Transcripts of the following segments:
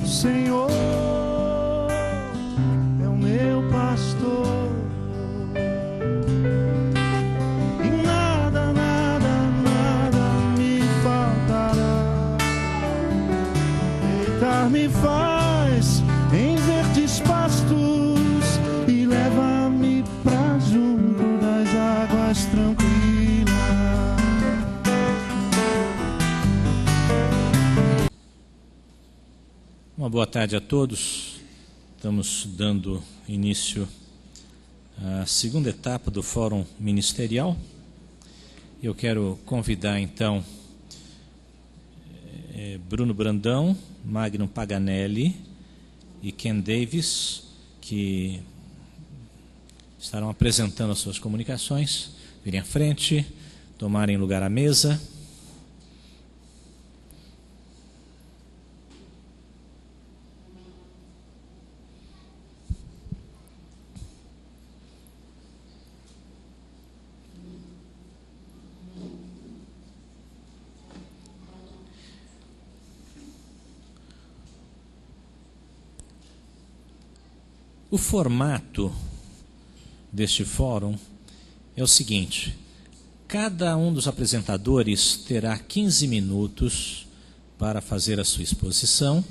O Senhor é o meu pastor, e nada, nada, nada me faltará. Deitar-me faz em verdes pastos e leva-me pra junto das águas tranquilas. Uma boa tarde a todos. Estamos dando início à segunda etapa do Fórum Ministerial. Eu quero convidar então Bruno Brandão, Magno Paganelli e Ken Davis, que estarão apresentando as suas comunicações, virem à frente, tomarem lugar à mesa. O formato deste fórum é o seguinte: cada um dos apresentadores terá 15 minutos para fazer a sua exposição.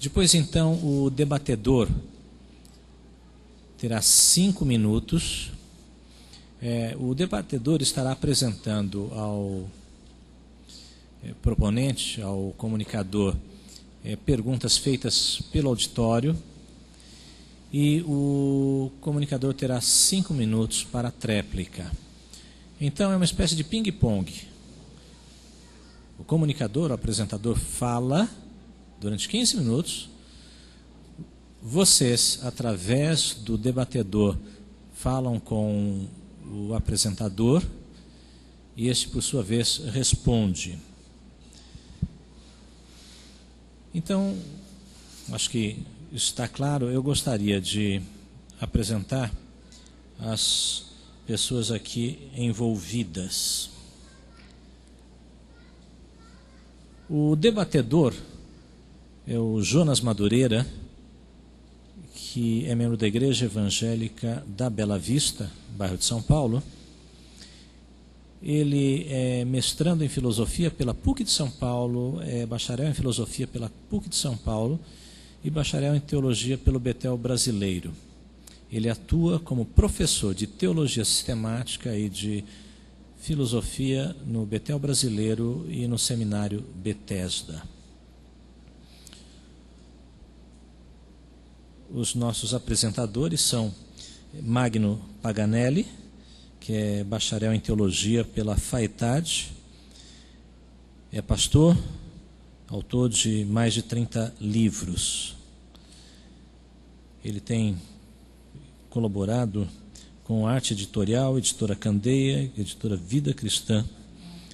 Depois, então, o debatedor terá 5 minutos. O debatedor estará apresentando ao proponente, ao comunicador, perguntas feitas pelo auditório. E o comunicador terá 5 minutos para a tréplica. Então é uma espécie de ping-pong. O comunicador, o apresentador, fala durante 15 minutos. Vocês, através do debatedor, falam com o apresentador e este, por sua vez, responde. Então, acho que está claro. Eu gostaria de apresentar as pessoas aqui envolvidas. O debatedor é o Jonas Madureira, que é membro da Igreja Evangélica da Bela Vista, bairro de São Paulo. Ele é mestrando em filosofia pela PUC de São Paulo, é bacharel em filosofia pela PUC de São Paulo e bacharel em teologia pelo Betel Brasileiro. Ele atua como professor de teologia sistemática e de filosofia no Betel Brasileiro e no seminário Betesda. Os nossos apresentadores são Magno Paganelli, que é bacharel em teologia pela FAETAD, é pastor, autor de mais de 30 livros. Ele tem colaborado com Arte Editorial, Editora Candeia, Editora Vida Cristã,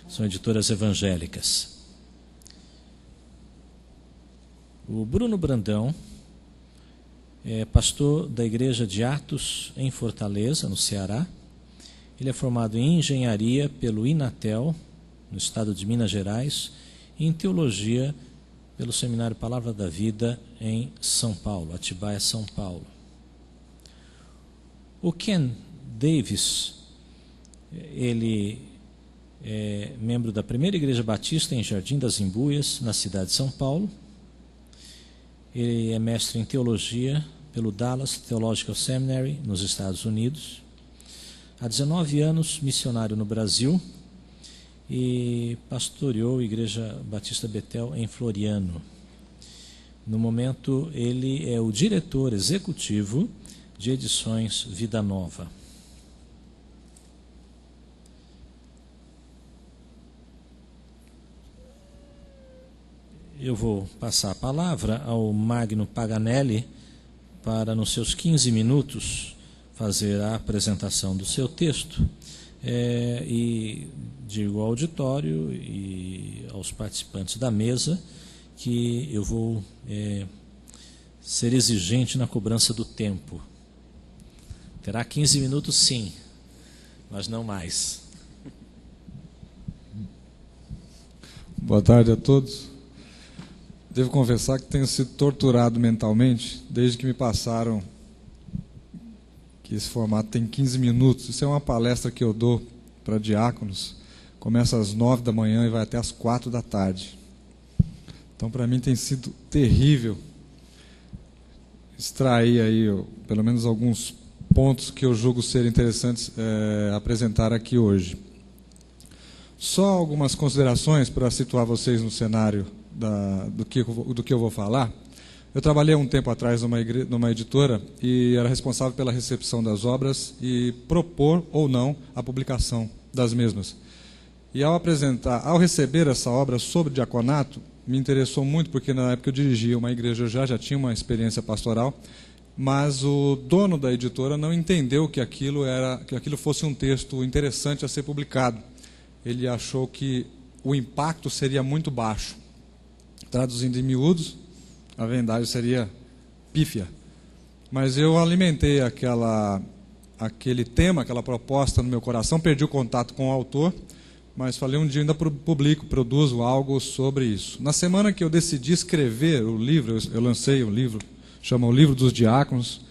são editoras evangélicas. O Bruno Brandão é pastor da Igreja de Atos, em Fortaleza, no Ceará. Ele é formado em Engenharia pelo Inatel, no estado de Minas Gerais, e em Teologia pelo Seminário Palavra da Vida, em São Paulo, Atibaia, São Paulo. O Ken Davis, ele é membro da Primeira Igreja Batista em Jardim das Embuias, na cidade de São Paulo. Ele é mestre em Teologia pelo Dallas Theological Seminary, nos Estados Unidos. Há 19 anos, missionário no Brasil, e pastoreou a Igreja Batista Betel em Floriano. No momento, ele é o diretor executivo de Edições Vida Nova. Eu vou passar a palavra ao Magno Paganelli para, nos seus 15 minutos, fazer a apresentação do seu texto. E digo ao auditório e aos participantes da mesa que eu vou ser exigente na cobrança do tempo. Terá 15 minutos, sim, mas não mais. Boa tarde a todos. Devo confessar que tenho sido torturado mentalmente desde que me passaram que esse formato tem 15 minutos. Isso é uma palestra que eu dou para diáconos. Começa às 9 da manhã e vai até às 4 da tarde. Então, para mim, tem sido terrível extrair aí, pelo menos, alguns pontos que eu julgo ser interessantes apresentar aqui hoje. Só algumas considerações para situar vocês no cenário do que eu vou falar. Eu trabalhei um tempo atrás numa editora e era responsável pela recepção das obras e propor ou não a publicação das mesmas. E ao receber essa obra sobre diaconato, me interessou muito, porque na época eu dirigia uma igreja, eu já tinha uma experiência pastoral, mas o dono da editora não entendeu que aquilo fosse um texto interessante a ser publicado. Ele achou que o impacto seria muito baixo. Traduzindo em miúdos, a vendagem seria pífia. Mas eu alimentei aquele tema, aquela proposta no meu coração, perdi o contato com o autor, mas falei um dia ainda publico, produzo algo sobre isso. Na semana que eu decidi escrever o livro, eu lancei um livro, chama O Livro dos Diáconos.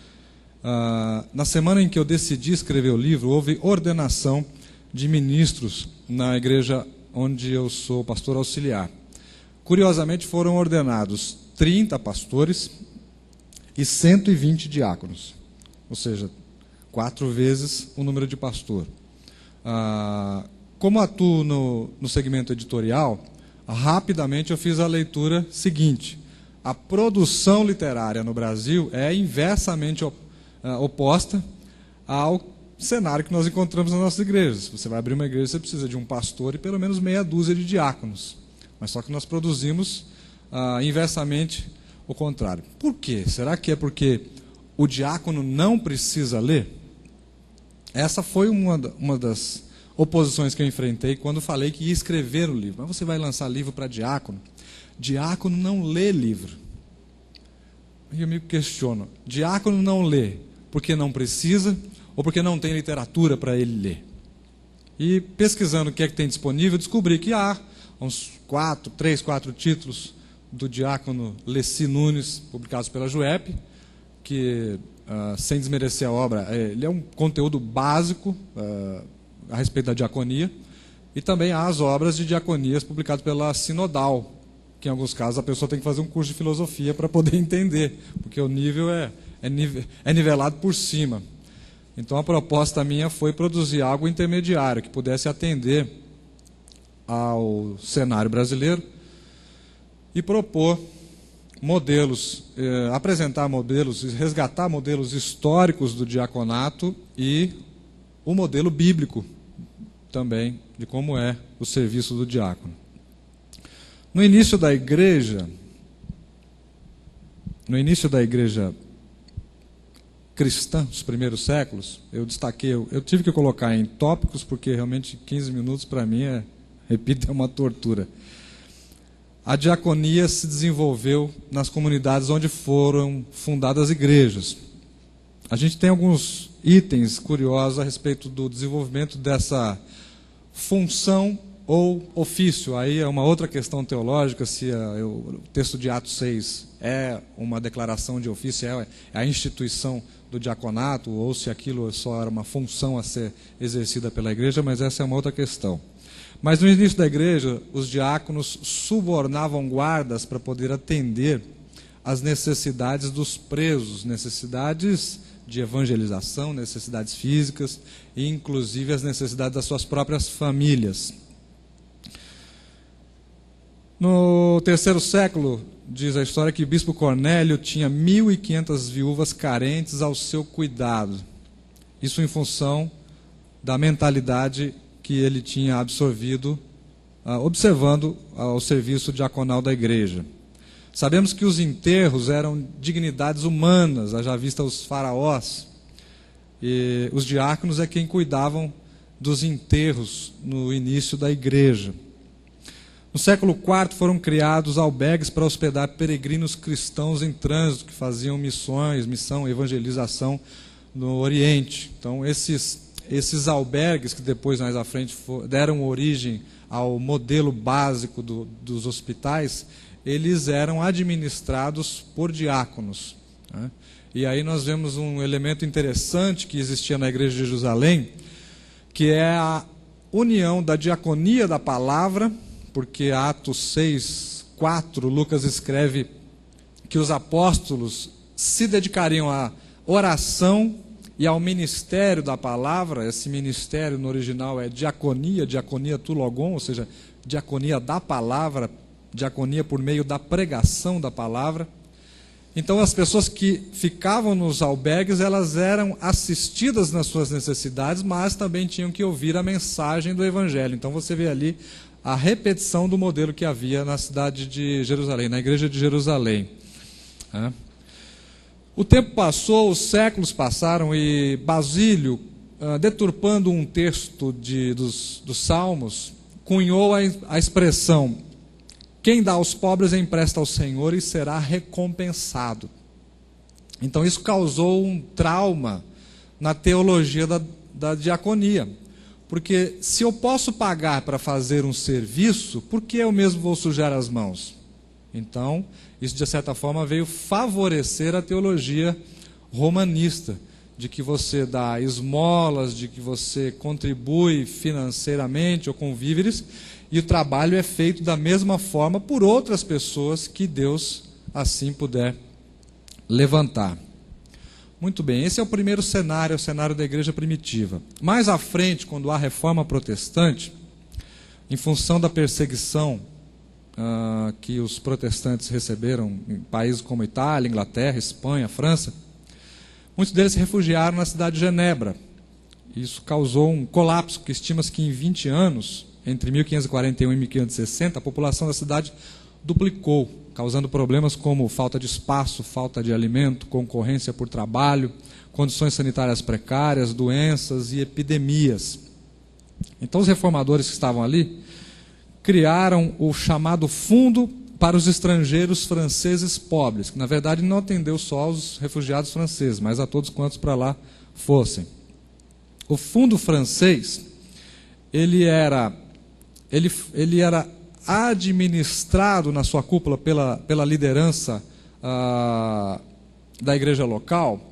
Na semana em que eu decidi escrever o livro, houve ordenação de ministros na igreja onde eu sou pastor auxiliar. Curiosamente, foram ordenados 30 pastores e 120 diáconos, ou seja, 4 vezes o número de pastor. Como atuo no segmento editorial, rapidamente eu fiz a leitura seguinte: a produção literária no Brasil é inversamente oposta ao cenário que nós encontramos nas nossas igrejas. Se você vai abrir uma igreja, você precisa de um pastor e pelo menos meia dúzia de diáconos. Mas só que nós produzimos inversamente o contrário. Por quê? Será que é porque o diácono não precisa ler? Essa foi uma das oposições que eu enfrentei quando falei que ia escrever o livro. Mas você vai lançar livro para diácono? Diácono não lê livro. E eu me questiono, diácono não lê porque não precisa ou porque não tem literatura para ele ler? E pesquisando o que é que tem disponível, descobri que há uns 3, 4 títulos do diácono Leci Nunes, publicados pela JUEP, que, sem desmerecer a obra, ele é um conteúdo básico a respeito da diaconia, e também há as obras de diaconias publicadas pela Sinodal, que em alguns casos a pessoa tem que fazer um curso de filosofia para poder entender, porque o nível é nivelado por cima. Então a proposta minha foi produzir algo intermediário, que pudesse atender ao cenário brasileiro e propor modelos, apresentar modelos, resgatar modelos históricos do diaconato e o modelo bíblico também de como é o serviço do diácono. No início da igreja cristã, dos primeiros séculos, eu destaquei, eu tive que colocar em tópicos, porque realmente 15 minutos para mim repito, é uma tortura. A diaconia se desenvolveu nas comunidades onde foram fundadas igrejas. A gente tem alguns itens curiosos a respeito do desenvolvimento dessa função ou ofício. Aí é uma outra questão teológica, se o texto de Atos 6 é uma declaração de ofício, é a instituição do diaconato, ou se aquilo só era uma função a ser exercida pela igreja, mas essa é uma outra questão. Mas no início da igreja, os diáconos subornavam guardas para poder atender às necessidades dos presos, necessidades de evangelização, necessidades físicas e inclusive as necessidades das suas próprias famílias. No 3º século, diz a história que o bispo Cornélio tinha 1.500 viúvas carentes ao seu cuidado. Isso em função da mentalidade que ele tinha absorvido, observando o serviço diaconal da igreja. Sabemos que os enterros eram dignidades humanas, haja vista os faraós, e os diáconos é quem cuidavam dos enterros no início da igreja. No século IV foram criados albergues para hospedar peregrinos cristãos em trânsito, que faziam missão, evangelização no Oriente. Então esses albergues, que depois mais à frente deram origem ao modelo básico dos hospitais, eles eram administrados por diáconos, né? E aí nós vemos um elemento interessante que existia na igreja de Jerusalém, que é a união da diaconia da palavra, porque Atos 6:4, Lucas escreve que os apóstolos se dedicariam à oração e ao ministério da palavra. Esse ministério no original é diaconia tu logon, ou seja, diaconia da palavra, diaconia por meio da pregação da palavra. Então as pessoas que ficavam nos albergues, elas eram assistidas nas suas necessidades, mas também tinham que ouvir a mensagem do Evangelho. Então você vê ali a repetição do modelo que havia na cidade de Jerusalém, na igreja de Jerusalém. O tempo passou, os séculos passaram e Basílio, deturpando um texto dos Salmos, cunhou a expressão: quem dá aos pobres empresta ao Senhor e será recompensado. Então isso causou um trauma na teologia da diaconia. Porque se eu posso pagar para fazer um serviço, por que eu mesmo vou sujar as mãos? Então, isso de certa forma veio favorecer a teologia romanista, de que você dá esmolas, de que você contribui financeiramente ou com víveres, e o trabalho é feito da mesma forma por outras pessoas que Deus assim puder levantar. Muito bem, esse é o primeiro cenário, o cenário da igreja primitiva. Mais à frente, quando há reforma protestante, em função da perseguição que os protestantes receberam em países como Itália, Inglaterra, Espanha, França, muitos deles se refugiaram na cidade de Genebra. Isso causou um colapso, que estima-se que em 20 anos, entre 1541 e 1560, a população da cidade duplicou, causando problemas como falta de espaço, falta de alimento, concorrência por trabalho, condições sanitárias precárias, doenças e epidemias. Então os reformadores que estavam ali criaram o chamado Fundo para os Estrangeiros Franceses Pobres, que na verdade não atendeu só aos refugiados franceses, mas a todos quantos para lá fossem. O fundo francês, ele era administrado na sua cúpula pela liderança da igreja local,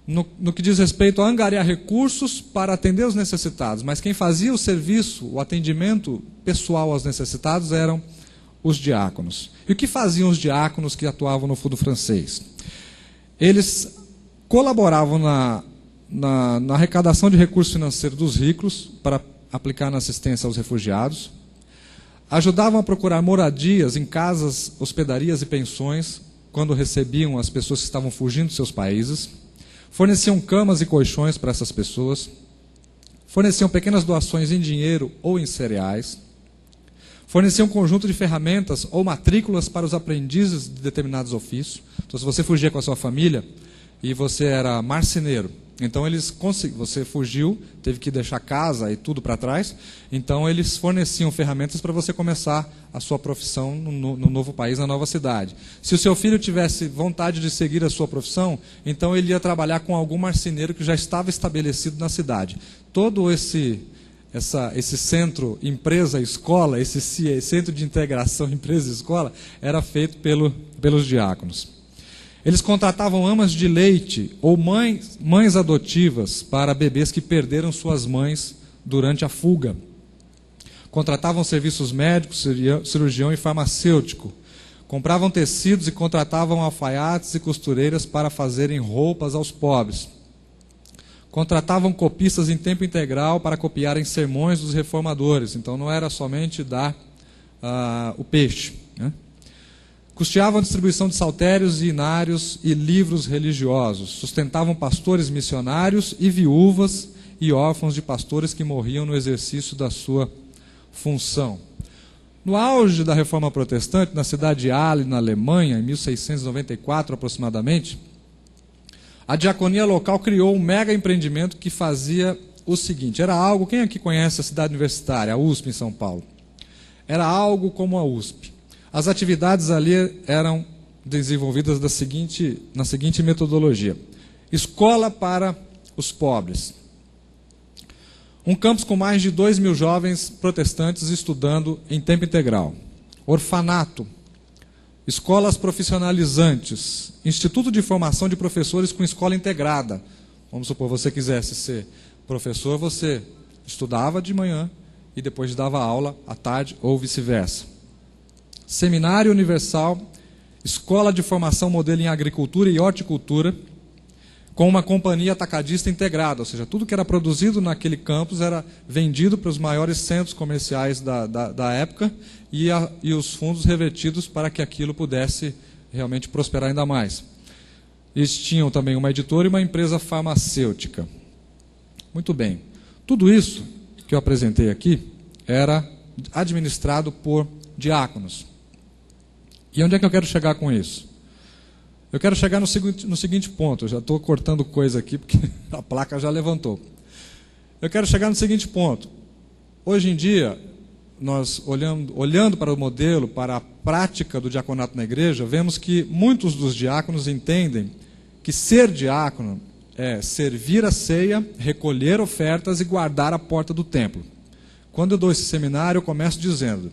no que diz respeito a angariar recursos para atender os necessitados, mas quem fazia o serviço, o atendimento pessoal aos necessitados eram os diáconos. E o que faziam os diáconos que atuavam no fundo francês? Eles colaboravam na arrecadação de recursos financeiros dos ricos para aplicar na assistência aos refugiados, ajudavam a procurar moradias em casas, hospedarias e pensões, quando recebiam as pessoas que estavam fugindo dos seus países, forneciam camas e colchões para essas pessoas, forneciam pequenas doações em dinheiro ou em cereais, forneciam um conjunto de ferramentas ou matrículas para os aprendizes de determinados ofícios. Então, se você fugia com a sua família e você era marceneiro, então você fugiu, teve que deixar casa e tudo para trás, então eles forneciam ferramentas para você começar a sua profissão no novo país, na nova cidade. Se o seu filho tivesse vontade de seguir a sua profissão, então ele ia trabalhar com algum marceneiro que já estava estabelecido na cidade. Todo esse centro empresa-escola, esse centro de integração empresa-escola, era feito pelos diáconos. Eles contratavam amas de leite ou mães adotivas para bebês que perderam suas mães durante a fuga. Contratavam serviços médicos, cirurgião e farmacêutico. Compravam tecidos e contratavam alfaiates e costureiras para fazerem roupas aos pobres. Contratavam copistas em tempo integral para copiarem sermões dos reformadores. Então não era somente dar o peixe, né? Custeavam a distribuição de saltérios e inários e livros religiosos. Sustentavam pastores missionários e viúvas e órfãos de pastores que morriam no exercício da sua função. No auge da Reforma Protestante, na cidade de Halle, na Alemanha, em 1694 aproximadamente, a diaconia local criou um mega empreendimento que fazia o seguinte: era algo, quem aqui conhece a cidade universitária, a USP em São Paulo? Era algo como a USP. As atividades ali eram desenvolvidas na seguinte metodologia: escola para os pobres. Um campus com mais de 2.000 jovens protestantes estudando em tempo integral. Orfanato. Escolas profissionalizantes. Instituto de formação de professores com escola integrada. Vamos supor, você quisesse ser professor, você estudava de manhã e depois dava aula à tarde ou vice-versa. Seminário Universal, escola de formação modelo em agricultura e horticultura, com uma companhia atacadista integrada, ou seja, tudo que era produzido naquele campus era vendido para os maiores centros comerciais da época e os fundos revertidos para que aquilo pudesse realmente prosperar ainda mais. Eles tinham também uma editora e uma empresa farmacêutica. Muito bem. Tudo isso que eu apresentei aqui era administrado por diáconos. E onde é que eu quero chegar com isso? Eu quero chegar no seguinte ponto. Eu já estou cortando coisa aqui porque a placa já levantou. Eu quero chegar no seguinte ponto. Hoje em dia, nós olhando para o modelo, para a prática do diaconato na igreja, vemos que muitos dos diáconos entendem que ser diácono é servir a ceia, recolher ofertas e guardar a porta do templo. Quando eu dou esse seminário, eu começo dizendo: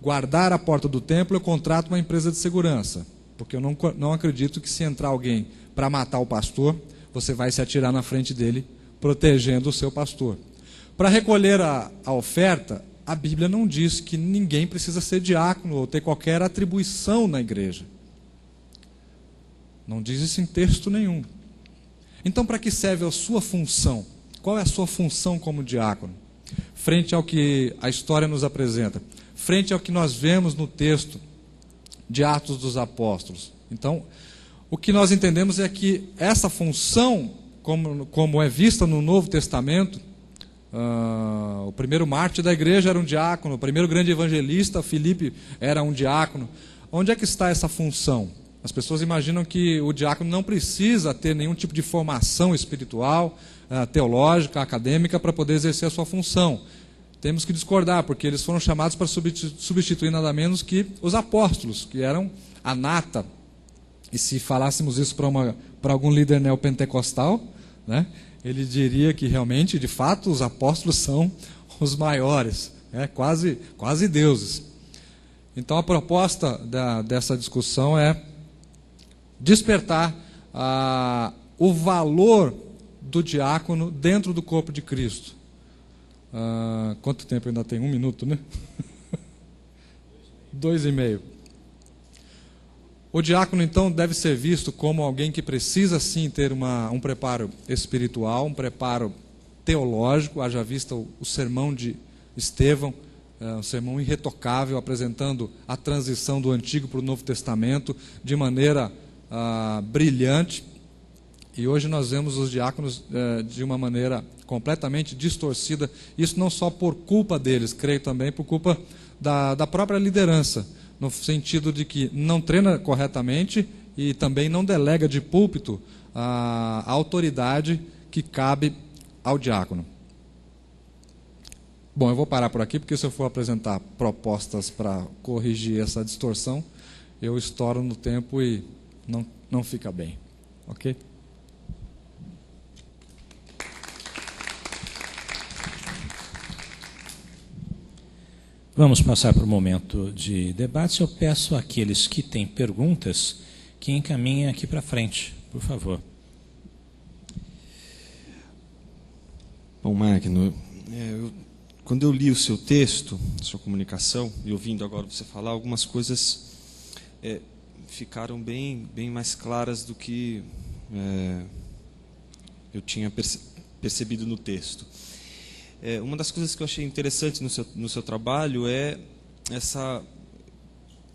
guardar a porta do templo, eu contrato uma empresa de segurança, porque eu não acredito que se entrar alguém para matar o pastor, você vai se atirar na frente dele, protegendo o seu pastor. Para recolher a oferta, a Bíblia não diz que ninguém precisa ser diácono ou ter qualquer atribuição na igreja. Não diz isso em texto nenhum. Então, para que serve a sua função? Qual é a sua função como diácono? Frente ao que a história nos apresenta, frente ao que nós vemos no texto de Atos dos Apóstolos. Então, o que nós entendemos é que essa função, como é vista no Novo Testamento, o primeiro mártir da igreja era um diácono, o primeiro grande evangelista, Filipe, era um diácono. Onde é que está essa função? As pessoas imaginam que o diácono não precisa ter nenhum tipo de formação espiritual, teológica, acadêmica, para poder exercer a sua função. Temos que discordar, porque eles foram chamados para substituir nada menos que os apóstolos, que eram a nata. E se falássemos isso para algum líder neopentecostal, né, ele diria que realmente, de fato, os apóstolos são os maiores, quase deuses. Então a proposta dessa discussão é despertar o valor do diácono dentro do corpo de Cristo. Quanto tempo ainda tem? 1 minuto, né? 2,5. O diácono, então, deve ser visto como alguém que precisa, sim, ter um preparo espiritual, um preparo teológico. Haja vista o sermão de Estevão, um sermão irretocável, apresentando a transição do Antigo para o Novo Testamento de maneira brilhante. E hoje nós vemos os diáconos de uma maneira completamente distorcida. Isso não só por culpa deles, creio também por culpa da própria liderança, no sentido de que não treina corretamente e também não delega de púlpito a autoridade que cabe ao diácono. Bom, eu vou parar por aqui, porque se eu for apresentar propostas para corrigir essa distorção, eu estouro no tempo e não fica bem. Ok? Vamos passar para o momento de debate. Eu peço àqueles que têm perguntas que encaminhem aqui para frente, por favor. Bom, Magno, quando eu li o seu texto, sua comunicação, e ouvindo agora você falar, algumas coisas ficaram bem mais claras do que eu tinha percebido no texto. Uma das coisas que eu achei interessante no seu trabalho é essa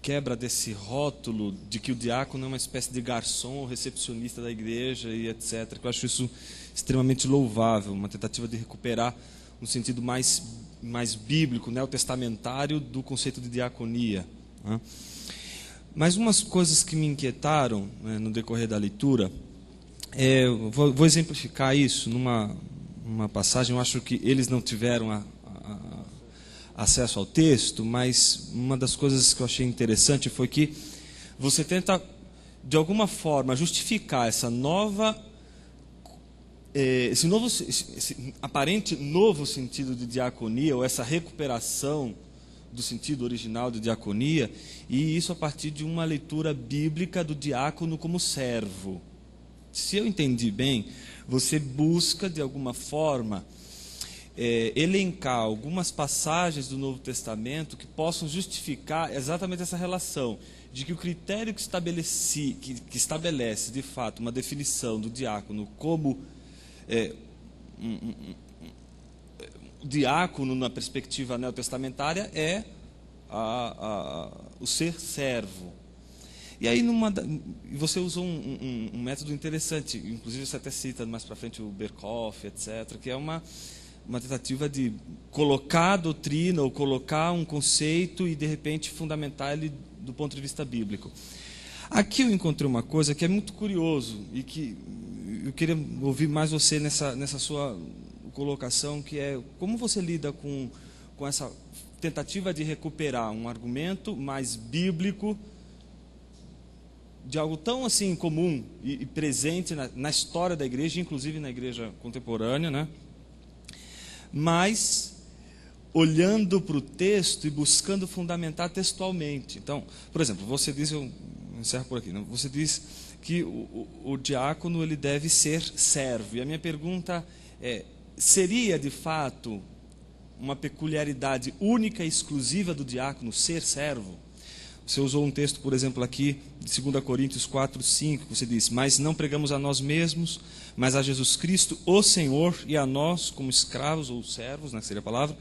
quebra desse rótulo de que o diácono é uma espécie de garçom, recepcionista da igreja e etc. Eu acho isso extremamente louvável, uma tentativa de recuperar um sentido mais bíblico, neotestamentário do conceito de diaconia. Né? Mas umas coisas que me inquietaram no decorrer da leitura, vou exemplificar isso numa passagem. Eu acho que eles não tiveram acesso ao texto, mas uma das coisas que eu achei interessante foi que você tenta, de alguma forma, justificar essa nova esse aparente novo sentido de diaconia, ou essa recuperação do sentido original de diaconia, e isso a partir de uma leitura bíblica do diácono como servo. Se eu entendi bem, você busca, de alguma forma, elencar algumas passagens do Novo Testamento que possam justificar exatamente essa relação, de que o critério que estabelece, de fato, uma definição do diácono como diácono na perspectiva neotestamentária é o ser servo. E aí você usou um método interessante, inclusive você até cita mais para frente o Berkhoff, etc., que é uma tentativa de colocar a doutrina ou colocar um conceito e de repente fundamentar ele do ponto de vista bíblico. Aqui eu encontrei uma coisa que é muito curioso e que eu queria ouvir mais você nessa sua colocação, que é como você lida com essa tentativa de recuperar um argumento mais bíblico de algo tão assim comum e presente na história da igreja, inclusive na igreja contemporânea, né? Mas olhando para o texto e buscando fundamentar textualmente. Então, por exemplo, você diz, eu encerro por aqui, né? Você diz que o diácono ele deve ser servo. E a minha pergunta é: seria de fato uma peculiaridade única e exclusiva do diácono ser servo? Você usou um texto, por exemplo, aqui, de 2 Coríntios 4, 5, que você diz: mas não pregamos a nós mesmos, mas a Jesus Cristo, o Senhor, e a nós, como escravos ou servos, né, que seria a palavra,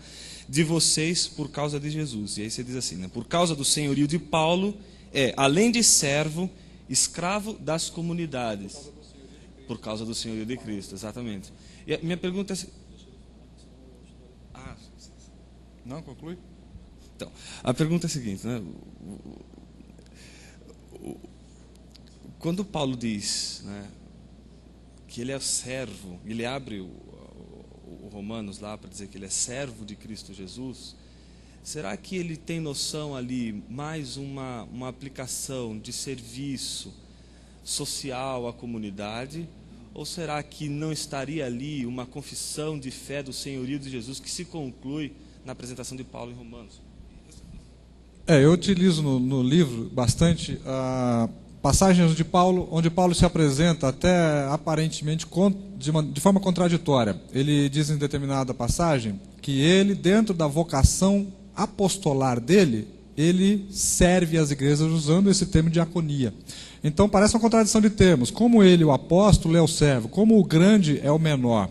de vocês por causa de Jesus. E aí você diz assim, né, por causa do senhorio de Paulo, além de servo, escravo das comunidades. Por causa do senhorio de Cristo, exatamente. E a minha pergunta é... Não, conclui? Então, a pergunta é a seguinte, né? Quando Paulo diz, né, que ele é servo, ele abre o Romanos lá para dizer que ele é servo de Cristo Jesus, será que ele tem noção ali mais uma aplicação de serviço social à comunidade? Ou será que não estaria ali uma confissão de fé do senhorio de Jesus que se conclui na apresentação de Paulo em Romanos? Eu utilizo no livro bastante passagens de Paulo, onde Paulo se apresenta até aparentemente de forma contraditória. Ele diz em determinada passagem que ele, dentro da vocação apostolar dele, ele serve as igrejas usando esse termo diaconia. Então parece uma contradição de termos. Como ele, o apóstolo, é o servo, como o grande é o menor.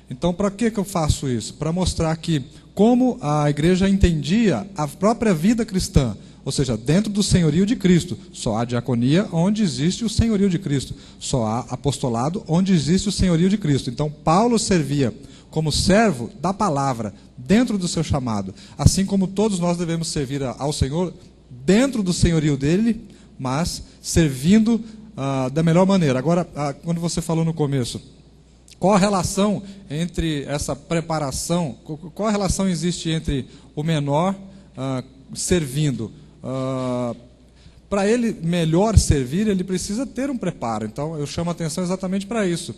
Então para que eu faço isso? Para mostrar que como a igreja entendia a própria vida cristã, ou seja, dentro do senhorio de Cristo, só há diaconia onde existe o senhorio de Cristo, só há apostolado onde existe o senhorio de Cristo. Então Paulo servia como servo da palavra, dentro do seu chamado, assim como todos nós devemos servir ao Senhor dentro do senhorio dele, mas servindo da melhor maneira. Agora, quando você falou no começo, qual a relação entre essa preparação, qual a relação existe entre o menor servindo? Para ele melhor servir, ele precisa ter um preparo. Então, eu chamo a atenção exatamente para isso.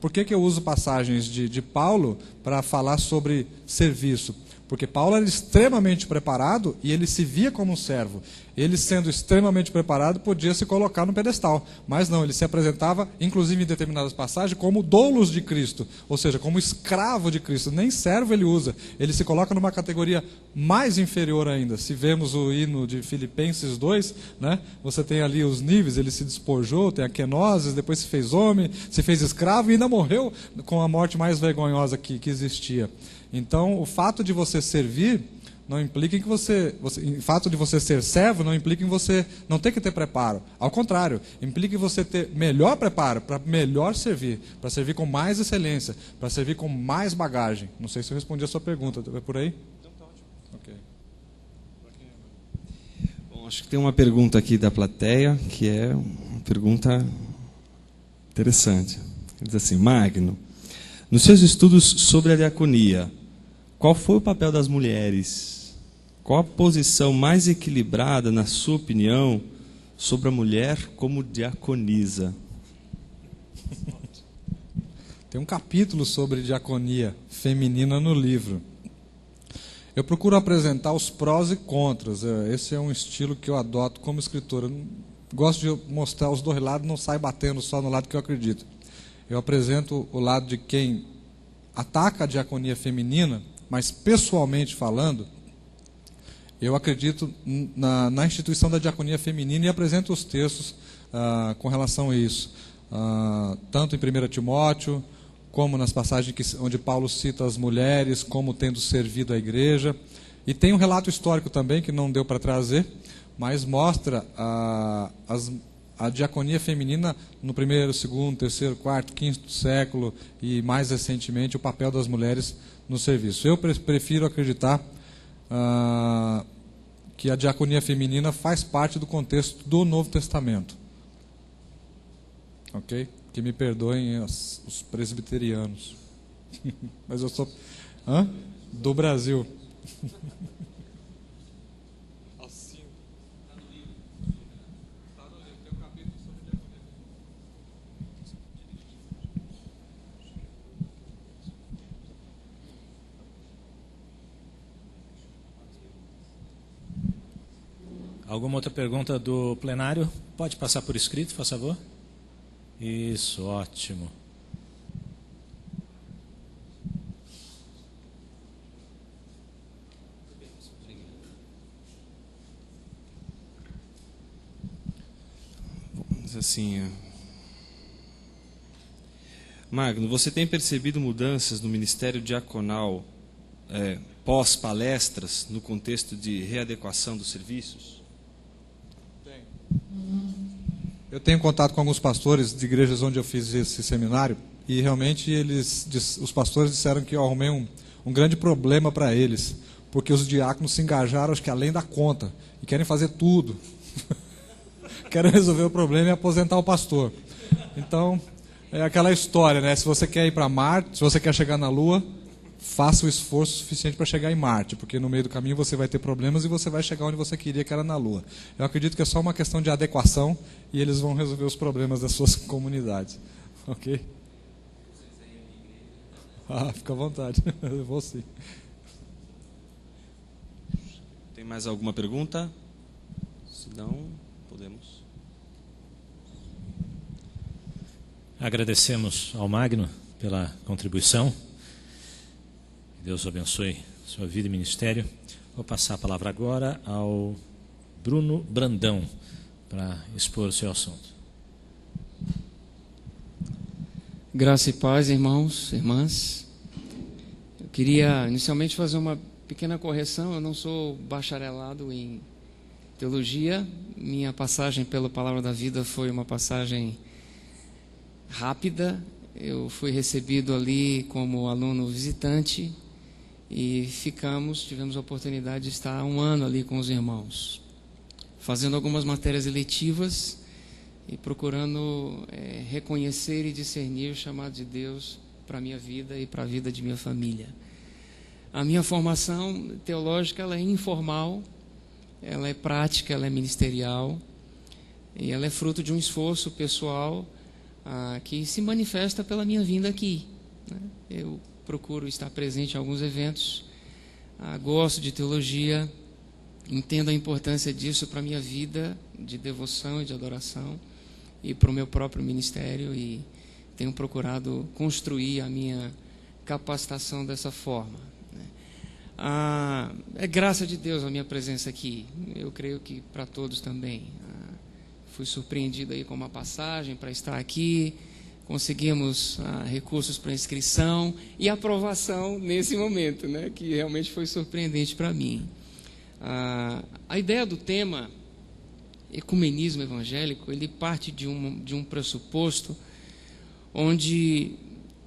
Por que eu uso passagens de Paulo para falar sobre serviço? Porque Paulo era extremamente preparado e ele se via como um servo. Ele, sendo extremamente preparado, podia se colocar no pedestal. Mas não, ele se apresentava, inclusive em determinadas passagens, como doulos de Cristo. Ou seja, como escravo de Cristo. Nem servo ele usa. Ele se coloca numa categoria mais inferior ainda. Se vemos o hino de Filipenses 2, né, você tem ali os níveis. Ele se despojou, tem a kenosis, depois se fez homem, se fez escravo e ainda morreu com a morte mais vergonhosa que existia. Então, o fato de você servir não implica em que o fato de você ser servo não implica em você não ter que ter preparo. Ao contrário, implica em você ter melhor preparo para melhor servir, para servir com mais excelência, para servir com mais bagagem. Não sei se eu respondi a sua pergunta. É por aí? Então tá ótimo. Ok. Bom, acho que tem uma pergunta aqui da plateia, que é uma pergunta interessante. Ele diz assim: Magno, nos seus estudos sobre a diaconia, qual foi o papel das mulheres? Qual a posição mais equilibrada, na sua opinião, sobre a mulher como diaconisa? Tem um capítulo sobre diaconia feminina no livro. Eu procuro apresentar os prós e contras. Esse é um estilo que eu adoto como escritor. Eu gosto de mostrar os dois lados, não saio batendo só no lado que eu acredito. Eu apresento o lado de quem ataca a diaconia feminina, mas pessoalmente falando, eu acredito na instituição da diaconia feminina e apresento os textos com relação a isso. Tanto em 1 Timóteo, como nas passagens onde Paulo cita as mulheres, como tendo servido a igreja. E tem um relato histórico também, que não deu para trazer, mas mostra a diaconia feminina no 1º, 2º, 3º, 4º, 5º século e mais recentemente o papel das mulheres no serviço. Eu prefiro acreditar que a diaconia feminina faz parte do contexto do Novo Testamento. Ok? Que me perdoem os presbiterianos. Mas eu sou do Brasil. Alguma outra pergunta do plenário? Pode passar por escrito, por favor? Isso, ótimo. Vamos assim, Magno, você tem percebido mudanças no ministério diaconal pós-palestras, no contexto de readequação dos serviços? Eu tenho contato com alguns pastores de igrejas onde eu fiz esse seminário e realmente os pastores disseram que eu arrumei um grande problema para eles, porque os diáconos se engajaram, acho que além da conta, e querem fazer tudo. Querem resolver o problema e aposentar o pastor. Então, é aquela história, né? Se você quer ir para Marte, se você quer chegar na Lua, faça o esforço suficiente para chegar em Marte, porque no meio do caminho você vai ter problemas e você vai chegar onde você queria, que era na Lua. Eu acredito que é só uma questão de adequação e eles vão resolver os problemas das suas comunidades. Ok? Fica à vontade. Eu vou sim. Tem mais alguma pergunta? Se não, podemos. Agradecemos ao Magno pela contribuição. Deus abençoe sua vida e ministério. Vou passar a palavra agora ao Bruno Brandão para expor o seu assunto. Graça e paz, irmãos, irmãs. Eu queria inicialmente fazer uma pequena correção. Eu não sou bacharelado em teologia. Minha passagem pela Palavra da Vida foi uma passagem rápida. Eu fui recebido ali como aluno visitante e tivemos a oportunidade de estar 1 ano ali com os irmãos, fazendo algumas matérias eletivas e procurando reconhecer e discernir o chamado de Deus para a minha vida e para a vida de minha família. A minha formação teológica ela é informal, ela é prática, ela é ministerial e ela é fruto de um esforço pessoal que se manifesta pela minha vinda aqui, né? Eu procuro estar presente em alguns eventos, gosto de teologia, entendo a importância disso para a minha vida de devoção e de adoração e para o meu próprio ministério e tenho procurado construir a minha capacitação dessa forma, né? É graça de Deus a minha presença aqui, eu creio que para todos também. Fui surpreendido aí com uma passagem para estar aqui. Conseguimos recursos para inscrição e aprovação nesse momento, né, que realmente foi surpreendente para mim. A ideia do tema ecumenismo evangélico, ele parte de um pressuposto onde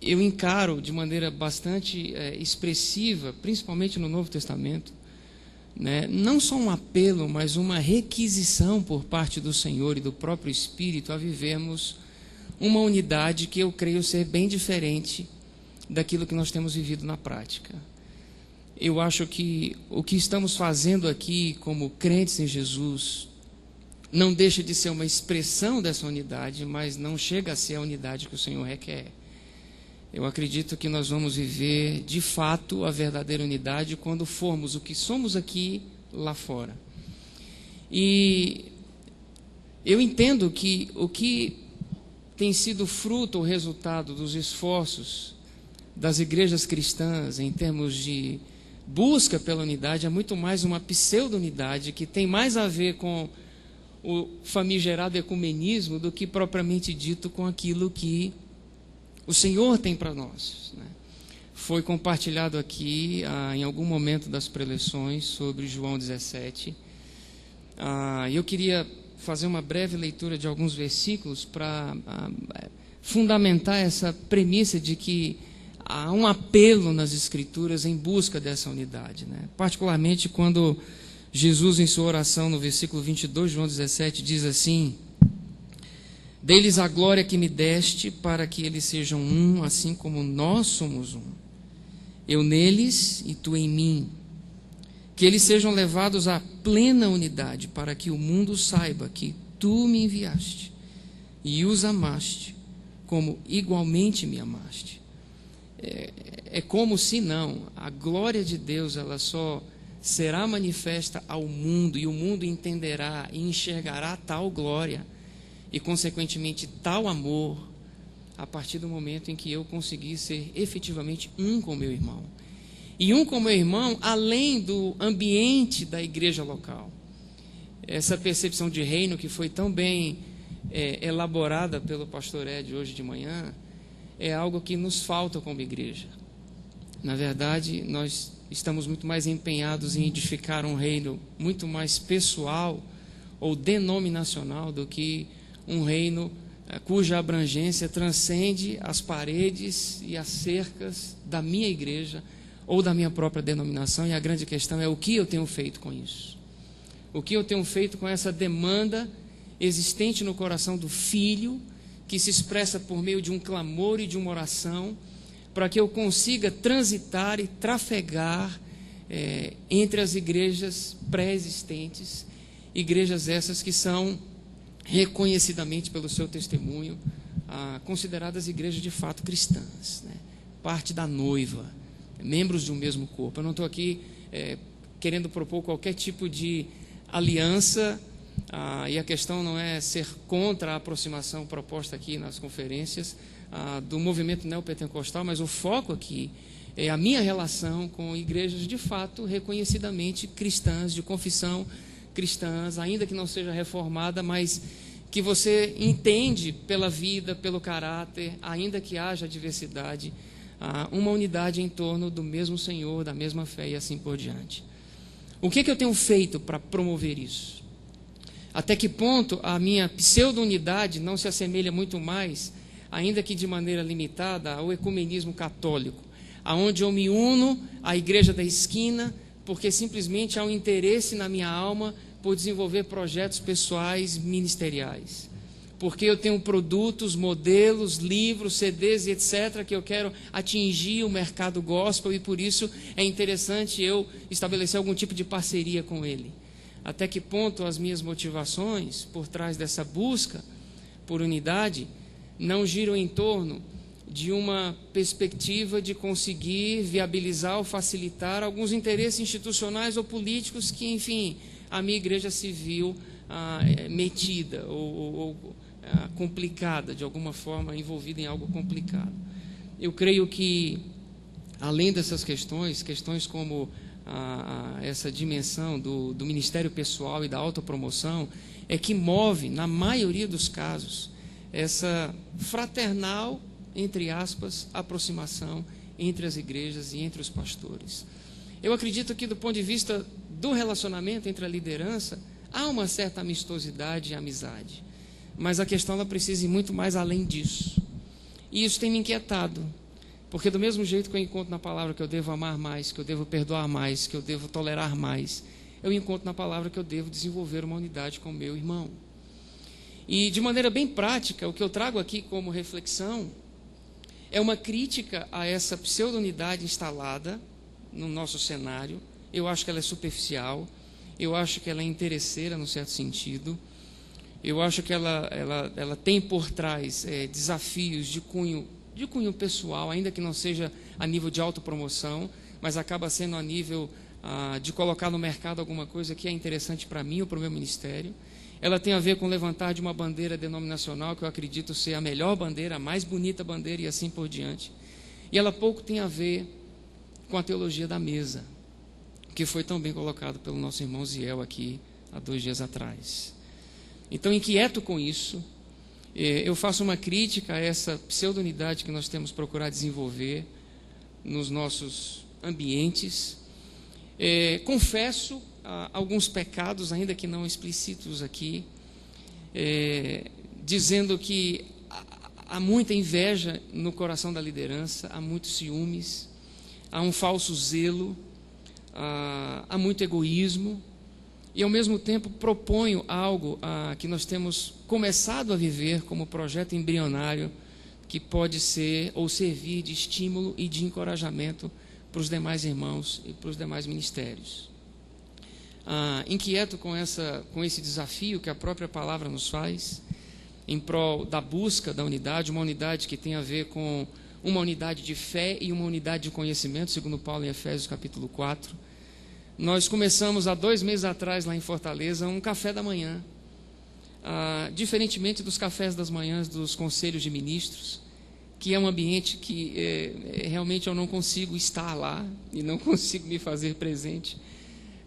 eu encaro de maneira bastante expressiva, principalmente no Novo Testamento, né, não só um apelo, mas uma requisição por parte do Senhor e do próprio Espírito a vivermos uma unidade que eu creio ser bem diferente daquilo que nós temos vivido na prática. Eu acho que o que estamos fazendo aqui como crentes em Jesus não deixa de ser uma expressão dessa unidade, mas não chega a ser a unidade que o Senhor requer. Eu acredito que nós vamos viver, de fato, a verdadeira unidade quando formos o que somos aqui, lá fora. E eu entendo que o que tem sido fruto ou resultado dos esforços das igrejas cristãs em termos de busca pela unidade é muito mais uma pseudo-unidade que tem mais a ver com o famigerado ecumenismo do que propriamente dito com aquilo que o Senhor tem para nós, né? Foi compartilhado aqui em algum momento das preleções sobre João 17. Eu queria fazer uma breve leitura de alguns versículos para fundamentar essa premissa de que há um apelo nas Escrituras em busca dessa unidade, né? Particularmente quando Jesus, em sua oração, no versículo 22, João 17, diz assim: dei-lhes a glória que me deste, para que eles sejam um, assim como nós somos um. Eu neles e tu em mim. Que eles sejam levados à plena unidade, para que o mundo saiba que tu me enviaste e os amaste, como igualmente me amaste. É como se não, a glória de Deus ela só será manifesta ao mundo, e o mundo entenderá e enxergará tal glória e, consequentemente, tal amor, a partir do momento em que eu conseguir ser efetivamente um com meu irmão. E um com meu irmão, além do ambiente da igreja local. Essa percepção de reino que foi tão bem elaborada pelo pastor Ed hoje de manhã, é algo que nos falta como igreja. Na verdade, nós estamos muito mais empenhados em edificar um reino muito mais pessoal ou denominacional do que um reino cuja abrangência transcende as paredes e as cercas da minha igreja ou da minha própria denominação. E a grande questão é o que eu tenho feito com isso. O que eu tenho feito com essa demanda existente no coração do Filho, que se expressa por meio de um clamor e de uma oração, para que eu consiga transitar e trafegar entre as igrejas pré-existentes, igrejas essas que são reconhecidamente pelo seu testemunho consideradas igrejas de fato cristãs, né? Parte da noiva, membros de um mesmo corpo. Eu não estou aqui querendo propor qualquer tipo de aliança, e a questão não é ser contra a aproximação proposta aqui nas conferências do movimento neopentecostal, mas o foco aqui é a minha relação com igrejas de fato reconhecidamente cristãs, de confissão cristãs, ainda que não seja reformada, mas que você entende pela vida, pelo caráter, ainda que haja diversidade, uma unidade em torno do mesmo Senhor, da mesma fé e assim por diante. O que eu tenho feito para promover isso? Até que ponto a minha pseudo-unidade não se assemelha muito mais, ainda que de maneira limitada, ao ecumenismo católico, aonde eu me uno à igreja da esquina, porque simplesmente há um interesse na minha alma por desenvolver projetos pessoais ministeriais. Porque eu tenho produtos, modelos, livros, CDs e etc. que eu quero atingir o mercado gospel e por isso é interessante eu estabelecer algum tipo de parceria com ele. Até que ponto as minhas motivações por trás dessa busca por unidade não giram em torno de uma perspectiva de conseguir viabilizar ou facilitar alguns interesses institucionais ou políticos que, enfim, a minha igreja se viu metida ou complicada, de alguma forma envolvida em algo complicado. Eu creio que, além dessas questões como essa dimensão do ministério pessoal e da autopromoção, é que move, na maioria dos casos, essa fraternal, entre aspas, aproximação entre as igrejas e entre os pastores. Eu acredito que, do ponto de vista do relacionamento entre a liderança, há uma certa amistosidade e amizade, mas a questão ela precisa ir muito mais além disso. E isso tem me inquietado, porque do mesmo jeito que eu encontro na palavra que eu devo amar mais, que eu devo perdoar mais, que eu devo tolerar mais, eu encontro na palavra que eu devo desenvolver uma unidade com o meu irmão. E de maneira bem prática, o que eu trago aqui como reflexão é uma crítica a essa pseudo-unidade instalada no nosso cenário. Eu acho que ela é superficial, eu acho que ela é interesseira no certo sentido, eu acho que ela tem por trás desafios de cunho de cunho pessoal, ainda que não seja a nível de autopromoção, mas acaba sendo a nível de colocar no mercado alguma coisa que é interessante para mim ou para o meu ministério. Ela tem a ver com levantar de uma bandeira denominacional, que eu acredito ser a melhor bandeira, a mais bonita bandeira e assim por diante. E ela pouco tem a ver com a teologia da mesa, que foi tão bem colocado pelo nosso irmão Ziel aqui há 2 dias atrás. Então, inquieto com isso, eu faço uma crítica a essa pseudo-unidade que nós temos procurado desenvolver nos nossos ambientes. Confesso alguns pecados, ainda que não explícitos aqui, dizendo que há muita inveja no coração da liderança, há muitos ciúmes, há um falso zelo, há muito egoísmo, e ao mesmo tempo proponho algo que nós temos começado a viver como projeto embrionário, que pode ser ou servir de estímulo e de encorajamento para os demais irmãos e para os demais ministérios. Inquieto com esse desafio que a própria palavra nos faz, em prol da busca da unidade, uma unidade que tem a ver com uma unidade de fé e uma unidade de conhecimento, segundo Paulo em Efésios capítulo 4. Nós começamos há 2 meses atrás, lá em Fortaleza, um café da manhã, diferentemente dos cafés das manhãs dos conselhos de ministros, que é um ambiente que realmente eu não consigo estar lá e não consigo me fazer presente,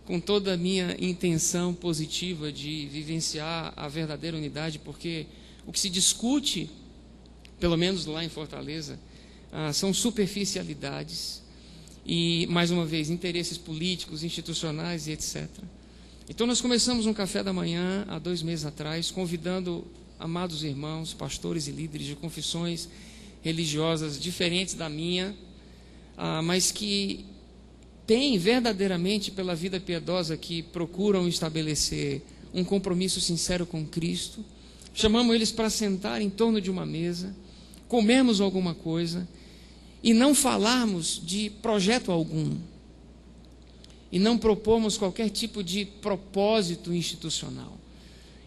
com toda a minha intenção positiva de vivenciar a verdadeira unidade, porque o que se discute, pelo menos lá em Fortaleza, são superficialidades e, mais uma vez, interesses políticos, institucionais e etc. Então, nós começamos um café da manhã, há 2 meses atrás, convidando amados irmãos, pastores e líderes de confissões religiosas diferentes da minha, mas que têm verdadeiramente, pela vida piedosa, que procuram estabelecer um compromisso sincero com Cristo. Chamamos eles para sentar em torno de uma mesa, comermos alguma coisa e não falarmos de projeto algum, e não propormos qualquer tipo de propósito institucional,